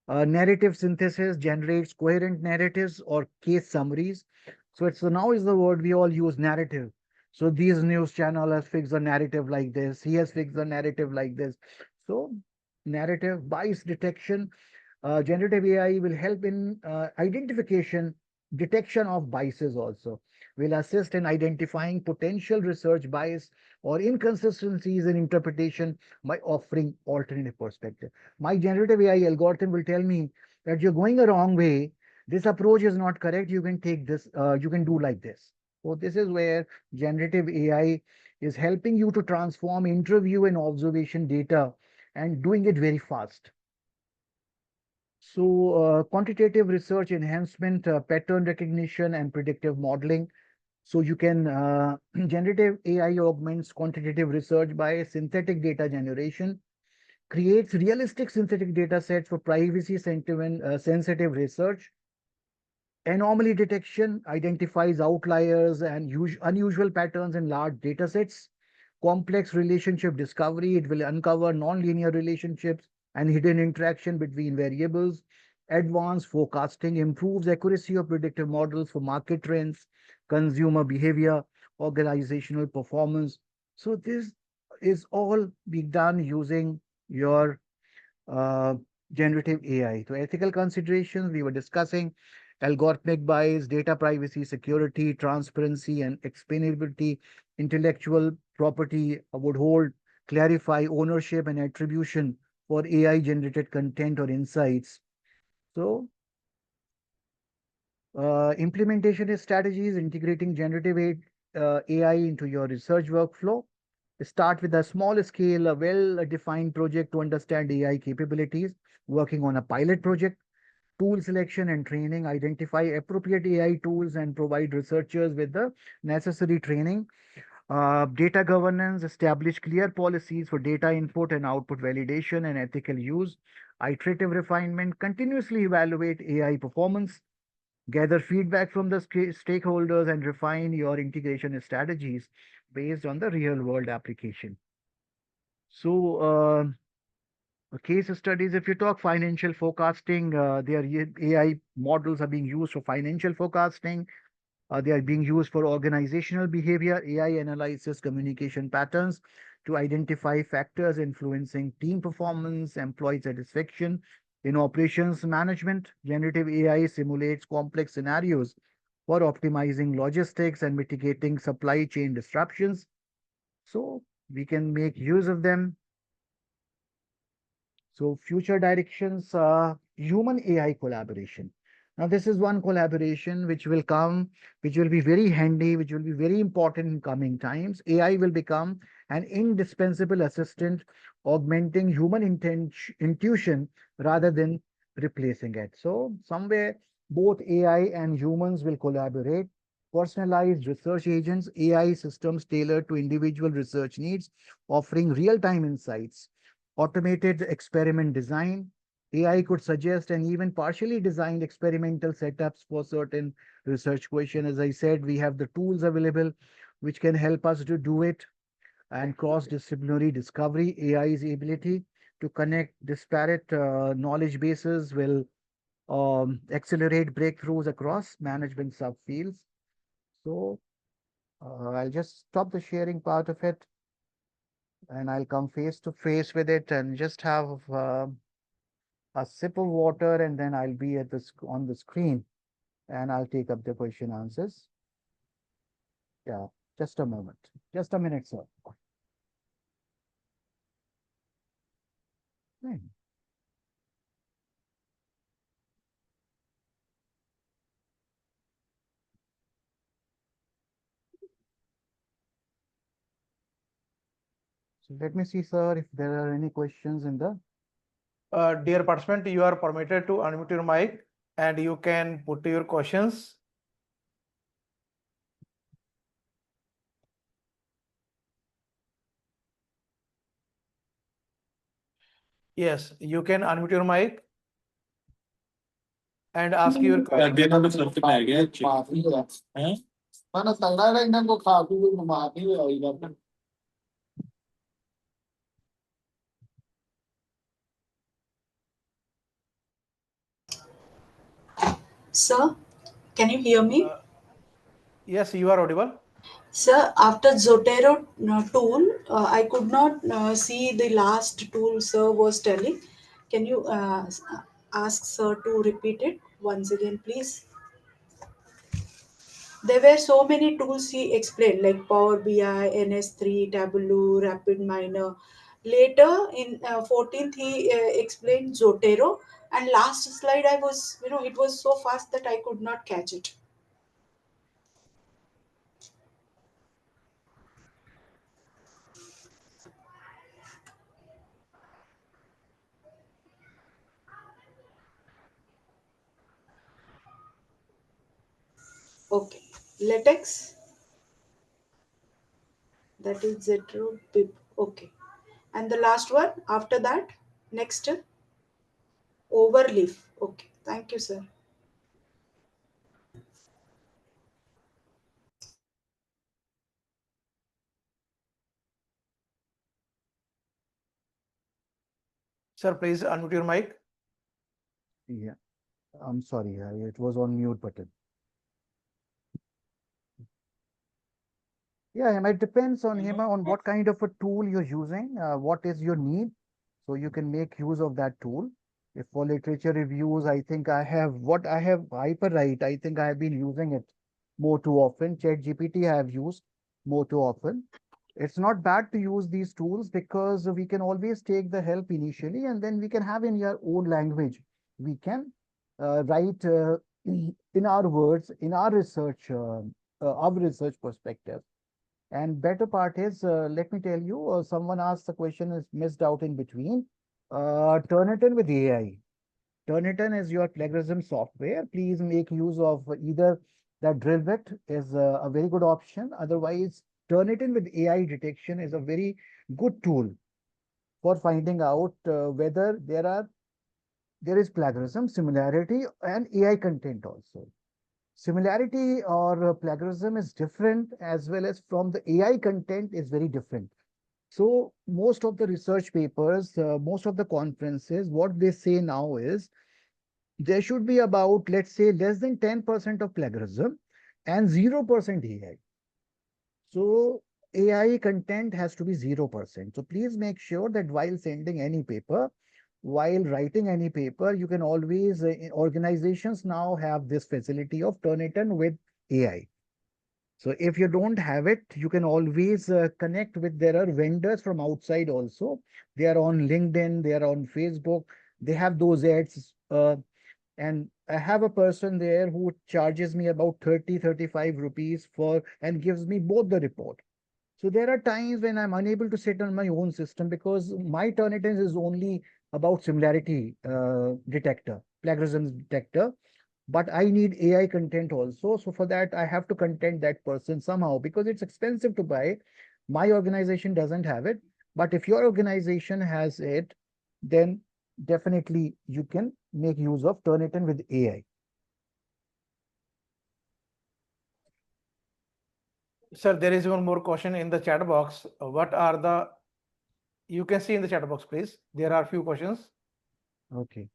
Narrative synthesis generates coherent narratives or case summaries. So it's now is the word we all use, narrative. So these news channel has fixed the narrative like this. He has fixed the narrative like this. So narrative bias detection. Generative AI will help in identification, detection of biases also. Will assist in identifying potential research bias or inconsistencies in interpretation by offering alternative perspective. My generative AI algorithm will tell me that you're going a wrong way. This approach is not correct. You can take this, you can do like this. So this is where generative AI is helping you to transform interview and observation data and doing it very fast. So quantitative research enhancement, pattern recognition and predictive modeling. So you can generative AI augments quantitative research by synthetic data generation, creates realistic synthetic data sets for privacy sentiment, sensitive research. Anomaly detection identifies outliers and unusual patterns in large data sets. Complex relationship discovery, it will uncover nonlinear relationships and hidden interaction between variables. Advanced forecasting improves accuracy of predictive models for market trends, consumer behavior, organizational performance. So this is all being done using your uh, generative AI. So ethical considerations we were discussing, algorithmic bias, data privacy, security, transparency, and explainability, intellectual property would hold, clarify ownership and attribution for AI generated content or insights. So implementation strategies, integrating AI into your research workflow. Start with a small scale, a well-defined project to understand AI capabilities, working on a pilot project, tool selection and training, identify appropriate AI tools and provide researchers with the necessary training. Data governance, establish clear policies for data input and output validation and ethical use. Iterative refinement, continuously evaluate AI performance, gather feedback from the stakeholders and refine your integration strategies based on the real world application. So, case studies, if you talk financial forecasting, their AI models are being used for financial forecasting. They are being used for organizational behavior. AI analyzes communication patterns to identify factors influencing team performance, employee satisfaction. In operations management, generative AI simulates complex scenarios for optimizing logistics and mitigating supply chain disruptions. So we can make use of them. So future directions, human AI collaboration. Now this is one collaboration which will come, which will be very handy, which will be very important in coming times. AI will become an indispensable assistant, augmenting human intuition rather than replacing it. So somewhere both AI and humans will collaborate. Personalized research agents, AI systems tailored to individual research needs, offering real-time insights. Automated experiment design. AI could suggest and even partially designed experimental setups for certain research question. As I said, we have the tools available which can help us to do it. And cross-disciplinary discovery, AI's ability to connect disparate knowledge bases will accelerate breakthroughs across management subfields. So I'll just stop the sharing part of it and I'll come face to face with it and just have a sip of water and then I'll be at on the screen and I'll take up the question answers. Yeah, just a moment. Just a minute, sir. Hmm. So let me see, sir, if there are any questions in the. Dear participant, you are permitted to unmute your mic and you can put your questions. Yes, you can unmute your mic and ask your question. Sir, can you hear me? Yes, you are audible. Sir, after Zotero tool, I could not see the last tool sir was telling. Can you ask sir to repeat it once again, please? There were so many tools he explained, like Power BI, NS3, Tableau, Rapid Miner. Later in 14th, he explained Zotero. And last slide, I was, it was so fast that I could not catch it. Okay. Latex. That is Zetro Pip. Okay. And the last one after that, next overleaf. Okay. Thank you, sir. Sir, please unmute your mic. Yeah, I'm sorry, it was on mute button. Yeah, it depends on him on what kind of a tool you're using, what is your need. So you can make use of that tool. If for literature reviews, I think I have Hyperwrite. I think I have been using it more too often. ChatGPT I have used more too often. It's not bad to use these tools because we can always take the help initially and then we can have in your own language. We can write in our words, in our research perspective. And better part is, let me tell you, someone asked the question is missed out in between. Turnitin with AI. Turnitin is your plagiarism software. Please make use of either that Drillbit is a very good option. Otherwise, Turnitin with AI detection is a very good tool for finding out whether there is plagiarism, similarity, and AI content also. Similarity or plagiarism is different as well as from the AI content is very different. So most of the research papers, most of the conferences, what they say now is there should be about, let's say, less than 10% of plagiarism and 0% AI. So AI content has to be 0%. So please make sure that while sending any paper, while writing any paper, you can always, organizations now have this facility of Turnitin with AI. So if you don't have it, you can always connect with, there are vendors from outside also. They are on LinkedIn, they are on Facebook, they have those ads. And I have a person there who charges me about 35 rupees for and gives me both the report. So there are times when I'm unable to sit on my own system because my Turnitin is only about similarity detector, plagiarism detector, but I need AI content also. So for that, I have to content that person somehow because it's expensive to buy. My organization doesn't have it, but if your organization has it, then definitely you can make use of Turnitin with AI. Sir, there is one more question in the chat box. What are the, you can see in the chat box, please. There are few questions. Okay.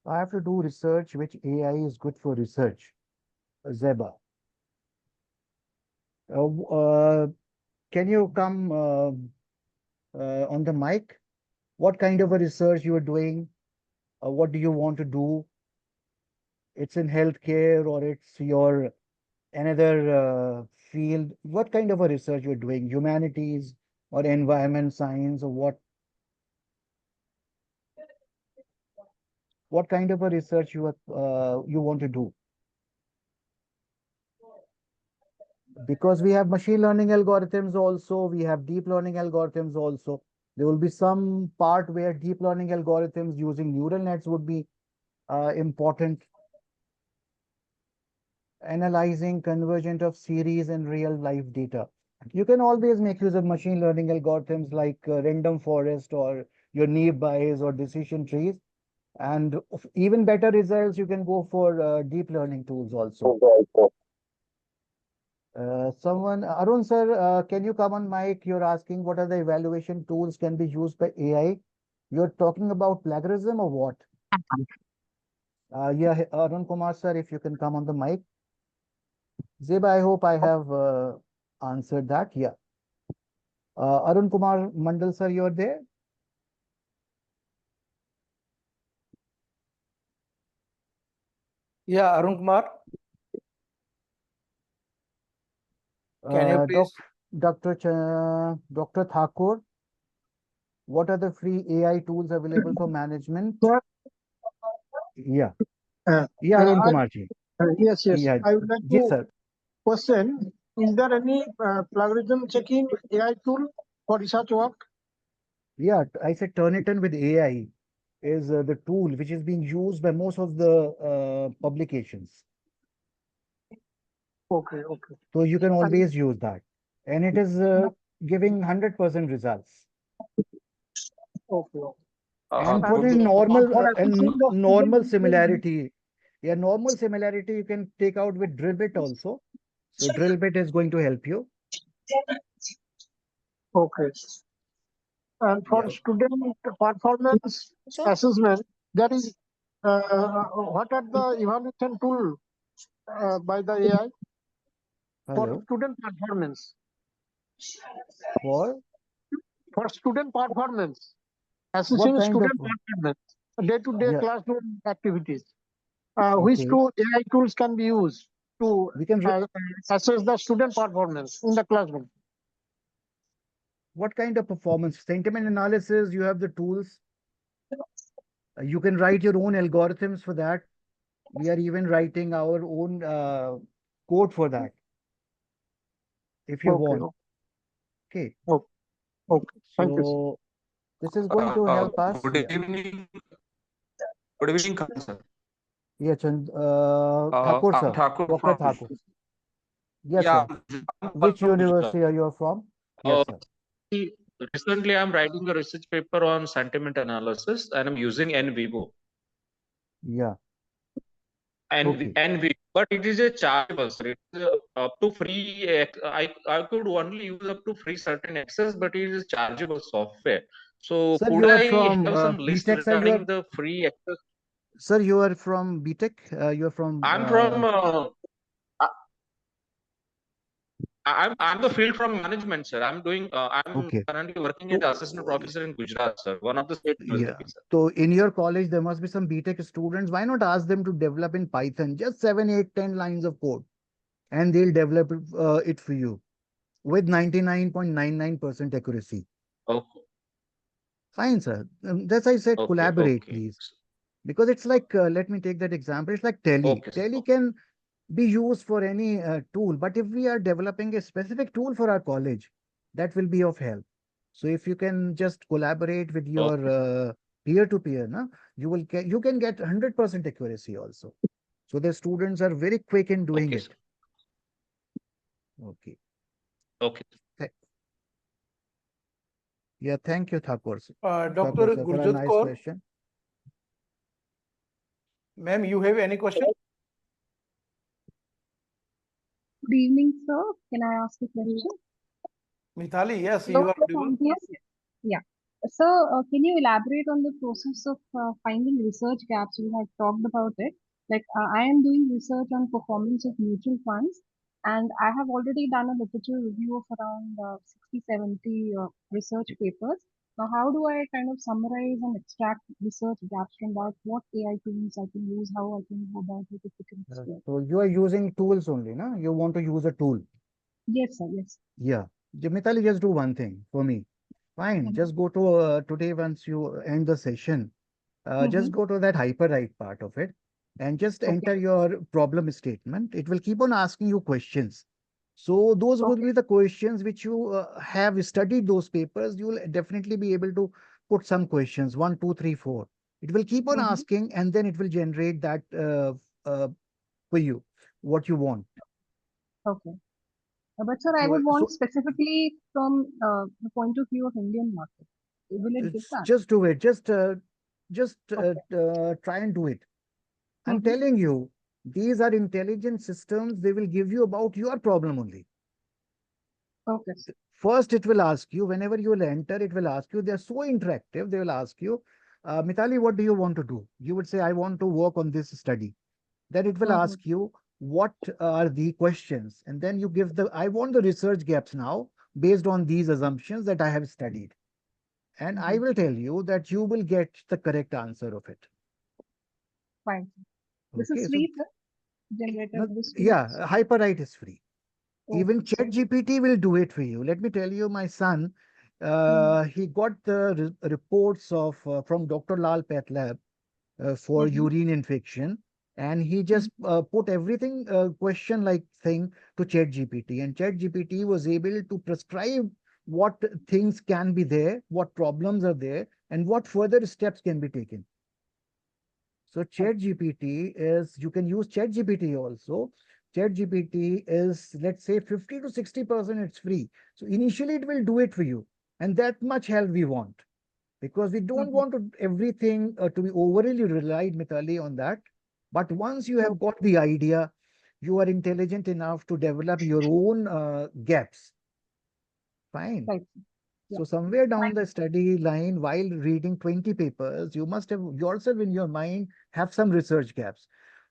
I have to do research which AI is good for research. Zeba. Can you come on the mic? What kind of a research you are doing? What do you want to do? It's in healthcare or it's your another field? What kind of a research you're doing? Humanities or environment science or what? What kind of a research you want to do? Because we have machine learning algorithms also, we have deep learning algorithms also. There will be some part where deep learning algorithms using neural nets would be important. Analyzing convergent of series and real life data. You can always make use of machine learning algorithms like random forest or your nearby's or decision trees. And even better results, you can go for deep learning tools also. Arun sir, can you come on mic? You're asking what are the evaluation tools can be used by AI? You're talking about plagiarism or what? Yeah, Arun Kumar sir, if you can come on the mic. Zeba, I hope I have answered that. Yeah. Arun Kumar Mandal sir, you're there? Yeah, Arun Kumar, can you please? Dr. Thakur, what are the free AI tools available for management? Sir, Yeah. uh, Yeah, Arun I, Kumar ji. yes, yes. Yeah. I would like Yes, to sir. question, is there any plagiarism checking AI tool for research work? Yeah, I said Turnitin with AI is the tool which is being used by most of the publications. Okay, okay. So you can And, always use that. And it is giving 100% results. okay, okay. And for And the for assessing the normal similarity, yeah, normal similarity you can take out with drill bit also. So drill bit is going to help you. okay. And for Yeah. student performance assessment, that is, what are the evaluation tool by the AI for Hello. student performance? For For student performance, what assessing kind of student performance, day-to-day yeah, classroom activities. Which okay. two AI tools can be used to We can assess the student performance in the classroom? what kind of performance? Sentiment analysis, you have the tools. You can write your own algorithms for that. We are even writing our own code for that if you Okay, want. Okay. okay, okay. Thank you, sir. So this is going to help us. Good Yeah. evening. Good evening, Khan sir. Yeah, Thakur I'm sir, Thakur Dr. from, Thakur. Yes, yeah, sir. I'm calling Which from Gujarat. university are you from? Uh, Yes, sir. Recently, I'm writing a research paper on sentiment analysis, and I'm using NVivo. Yeah. And Okay. NVivo, but it is a chargeable, sir. It's up to free. I could only use up to free certain access, but it is chargeable software. So Sir, could you are I from have some list BTech, sir. regarding the free access? Sir, you are from BTech. You are from I'm from I'm the field from management, sir. I'm okay. currently working as So, an assistant professor in Gujarat, sir, one of the state yeah. universities, sir. So in your college, there must be some BTech students. Why not ask them to develop in Python, just 7, 8, 10 lines of code, and they'll develop it for you with 99.99% accuracy. Okay, Fine, sir. That's I said, okay, collaborate, okay, please. Because it's like, let me take that example. It's like Tele. okay, sir. Tele can be used for any tool, but if we are developing a specific tool for our college, that will be of help. So if you can just collaborate with your Okay, peer-to-peer, na, you can get 100% accuracy also. So the students are very quick in doing okay, it. sir. Okay. Okay. Th- Yeah, thank you, Thakur, Thakur Dr. sir, for a Gurjot nice Kaur, question. ma'am, you have any question? Good evening, sir. Can I ask a question? Mithali, yes, Hello, you are sir, audible. I'm here. Yeah. So, can you elaborate on the process of finding research gaps? We had talked about it. Like, I am doing research on performance of mutual funds, and I have already done a literature review of around 60, 70 research papers. Now, how do I kind of summarize and extract research gaps from that? What AI tools I can use? How I can go about it if you can explain? So you are using tools only, no? You want to use a tool. Yes, sir. Yes. Yeah. Mitali, just do one thing for me. Fine. Mm-hmm. Just go to today once you end the session. Mm-hmm. Just go to that hyperwrite part of it and just Okay. enter your problem statement. It will keep on asking you questions. So those would Okay. be the questions which you have studied those papers. You will definitely be able to put some questions, 1, 2, 3, 4. It will keep on Mm-hmm. asking and then it will generate that for you, what you want. Okay. But sir, I So, would want so specifically from the point of view of Indian market. Will it give that? just do it. Just Okay. try and do it. I'm Mm-hmm. telling you, these are intelligent systems. They will give you about your problem only. Okay. Sir. First, it will ask you, whenever you will enter, it will ask you, they're so interactive. They will ask you, Mitali, what do you want to do? You would say, I want to work on this study. Then it will Mm-hmm. ask you, what are the questions? And then you give I want the research gaps now based on these assumptions that I have studied. And I Mm-hmm. will tell you that you will get the correct answer of it. Fine. This Okay, is so free, sir. Generator. no, This free. yeah, hyperwrite is free. Even Okay. So. ChatGPT will do it for you. Let me tell you, my son, Mm-hmm. he got the reports of from Dr. Lal Patlab for Mm-hmm. urine infection, and he just Mm-hmm. put everything question like thing to ChatGPT, and ChatGPT was able to prescribe what things can be there, what problems are there, and what further steps can be taken. So Right. ChatGPT is, you can use ChatGPT also. ChatGPT is, let's say 50 to 60% it's free. So initially it will do it for you. And that much help we want because we don't Mm-hmm. want to, everything to be overly relied, Mitali, on that. But once you have Okay. got the idea, you are intelligent enough to develop your own gaps. Fine. Right. Yeah. So somewhere down Fine. the study line, while reading 20 papers, you must have yourself in your mind have some research gaps.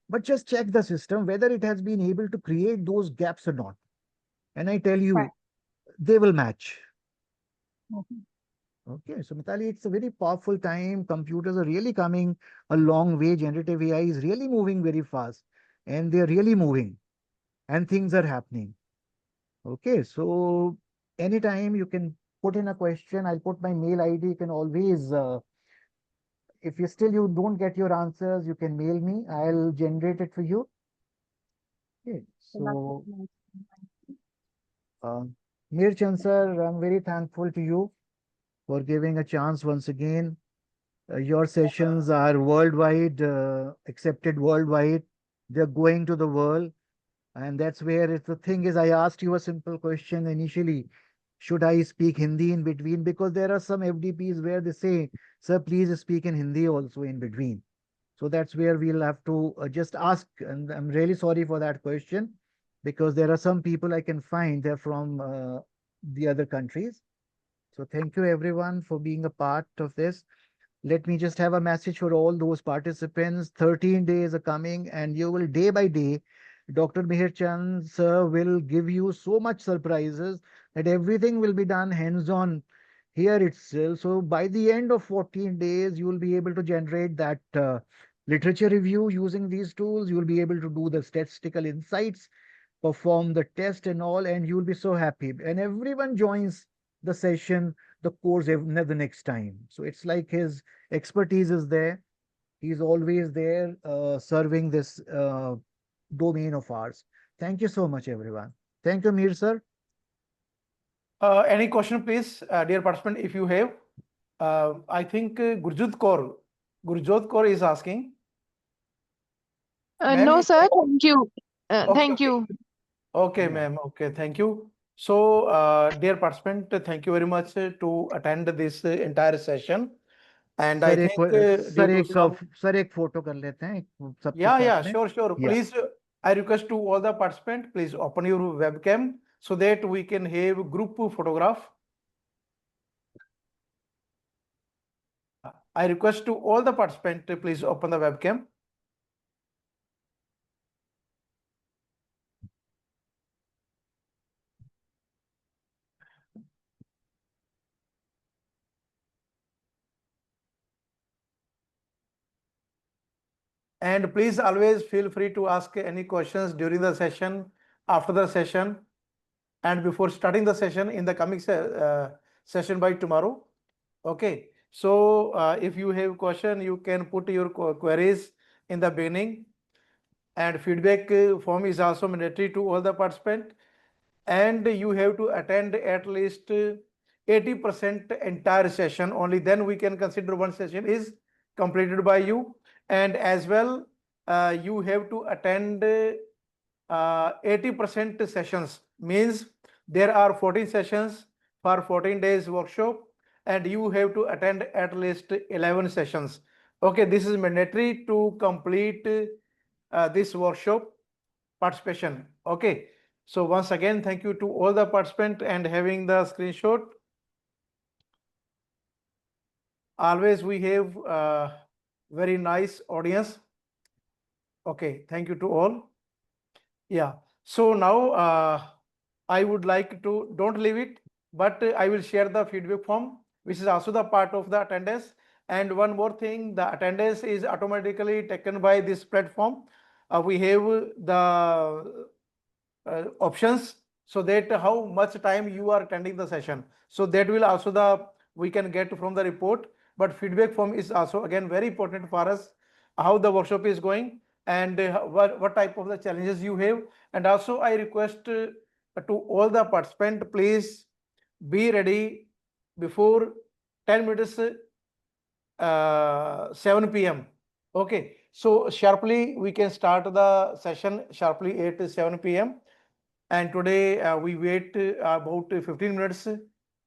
But just check the system whether it has been able to create those gaps or not. And I tell Fine. you, they will match. Mm-hmm. Okay, so Mitali, it's a very powerful time. Computers are really coming a long way. Generative AI is really moving very fast, and they're really moving, and things are happening. Okay, so anytime you can put in a question, I'll put my mail ID. You can always if you still you don't get your answers, you can mail me. I'll generate it for you. Okay. So that's So, nice. uh, Mirchan sir, I'm very thankful to you for giving a chance once again. Your sessions are worldwide, accepted worldwide. They're going to the world. And that's where the thing is, I asked you a simple question initially. Should I speak Hindi in between? Because there are some FDPs where they say, sir, please speak in Hindi also in between. So that's where we'll have to just ask. And I'm really sorry for that question because there are some people I can find they're from the other countries. So thank you everyone for being a part of this. Let me just have a message for all those participants. 13 days are coming and you will day by day, Dr. Mihir Chand sir will give you so much surprises that everything will be done hands-on here itself. So by the end of 14 days, you will be able to generate that literature review using these tools. You will be able to do the statistical insights, perform the test and all, and you will be so happy. And everyone joins the session, the course the next time. So it's like his expertise is there. He's always there serving this domain of ours. Thank you so much, everyone. Thank you, Mir sir. Any question, please, dear participant, if you have. I think Gurjot Kaur is asking. Ma'am, No, sir. Thank you. okay, Thank okay. you. Okay, Yeah. ma'am. Okay, thank you. So, dear participant, thank you very much to attend this entire session. And I sir think sir due to some, sir एक photo कर लेते हैं सबके yeah, साथ yeah, में sure, sure. या Please, I request to all the participants, please open your webcam so that we can have group photograph. I request to all the participants to please open the webcam. And please always feel free to ask any questions during the session, after the session, and before starting the session in the coming session by tomorrow. Okay. So if you have question, you can put your queries in the beginning, and feedback form is also mandatory to all the participants. And you have to attend at least 80% entire session. Only then we can consider one session is completed by you. And as well, you have to attend 80% sessions. Means there are 14 sessions for 14 days workshop, and you have to attend at least 11 sessions. Okay, this is mandatory to complete this workshop participation. Okay. So once again, thank you to all the participants and having the screenshot. Always we have very nice audience. Okay, thank you to all. Yeah. So now I would like to, don't leave it, but I will share the feedback form, which is also the part of the attendance. And one more thing, the attendance is automatically taken by this platform. We have the options, so that how much time you are attending the session. So that will also we can get from the report. But feedback form is also again very important for us, how the workshop is going, and what type of the challenges you have. And also I request to all the participants, please be ready before 10 minutes 7 p.m. Okay, so sharply we can start the session sharply at 7 p.m. And today we wait about 15 minutes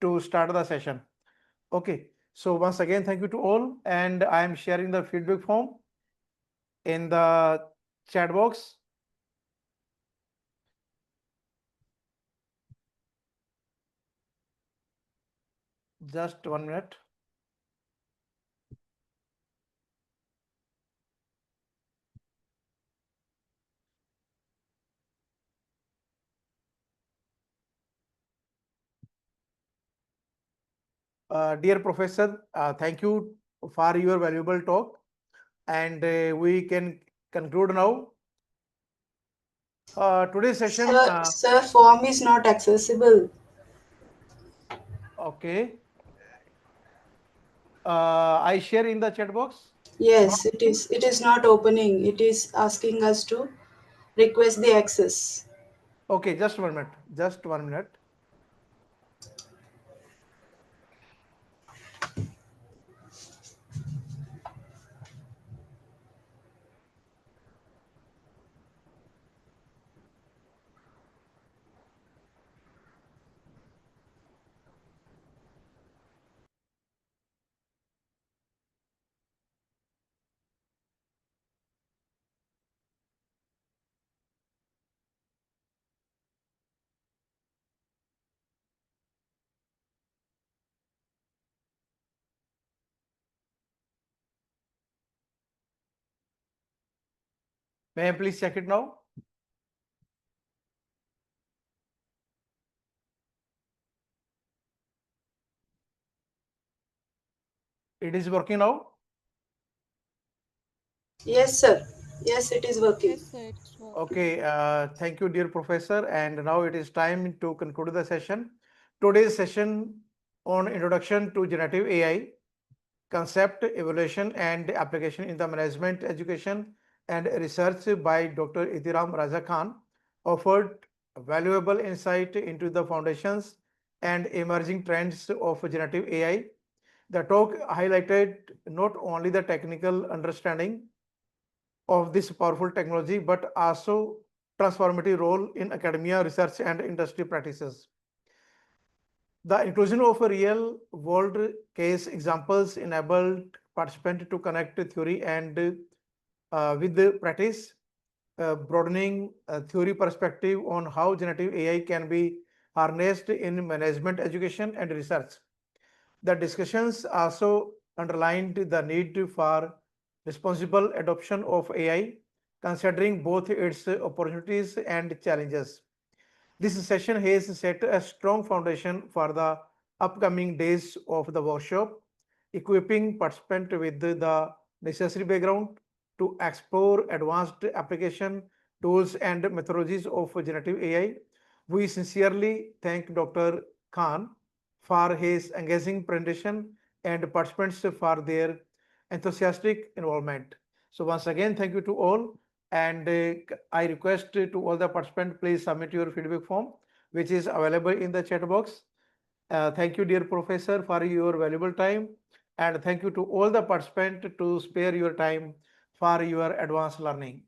to start the session. Okay, so once again, thank you to all, and I am sharing the feedback form in the chat box. Just 1 minute. Dear Professor, thank you for your valuable talk, and we can conclude now. Today's session. Sir, form is not accessible. Okay. I share in the chat box. Yes, it is. It is not opening. It is asking us to request the access. Okay, just 1 minute. Just 1 minute. May I please check it now? It is working now? Yes, sir. Yes, it is working. Yes, sir, it's working. Okay, thank you, dear professor. And now it is time to conclude the session. Today's session on introduction to generative AI, concept, evaluation, and application in the management, education, and research by Dr. Ihtiram Raza Khan offered valuable insight into the foundations and emerging trends of generative AI. The talk highlighted not only the technical understanding of this powerful technology, but also transformative role in academia, research, and industry practices. The inclusion of a real world case examples enabled participants to connect theory and with the practice, broadening theory perspective on how generative AI can be harnessed in management, education, and research. The discussions also underlined the need for responsible adoption of AI, considering both its opportunities and challenges. This session has set a strong foundation for the upcoming days of the workshop, equipping participants with the necessary background to explore advanced application tools and methodologies of generative AI. We sincerely thank Dr. Khan for his engaging presentation and participants for their enthusiastic involvement. So once again, thank you to all. And I request to all the participants, please submit your feedback form, which is available in the chat box. Thank you, dear professor, for your valuable time. And thank you to all the participants to spare your time for your advanced learning.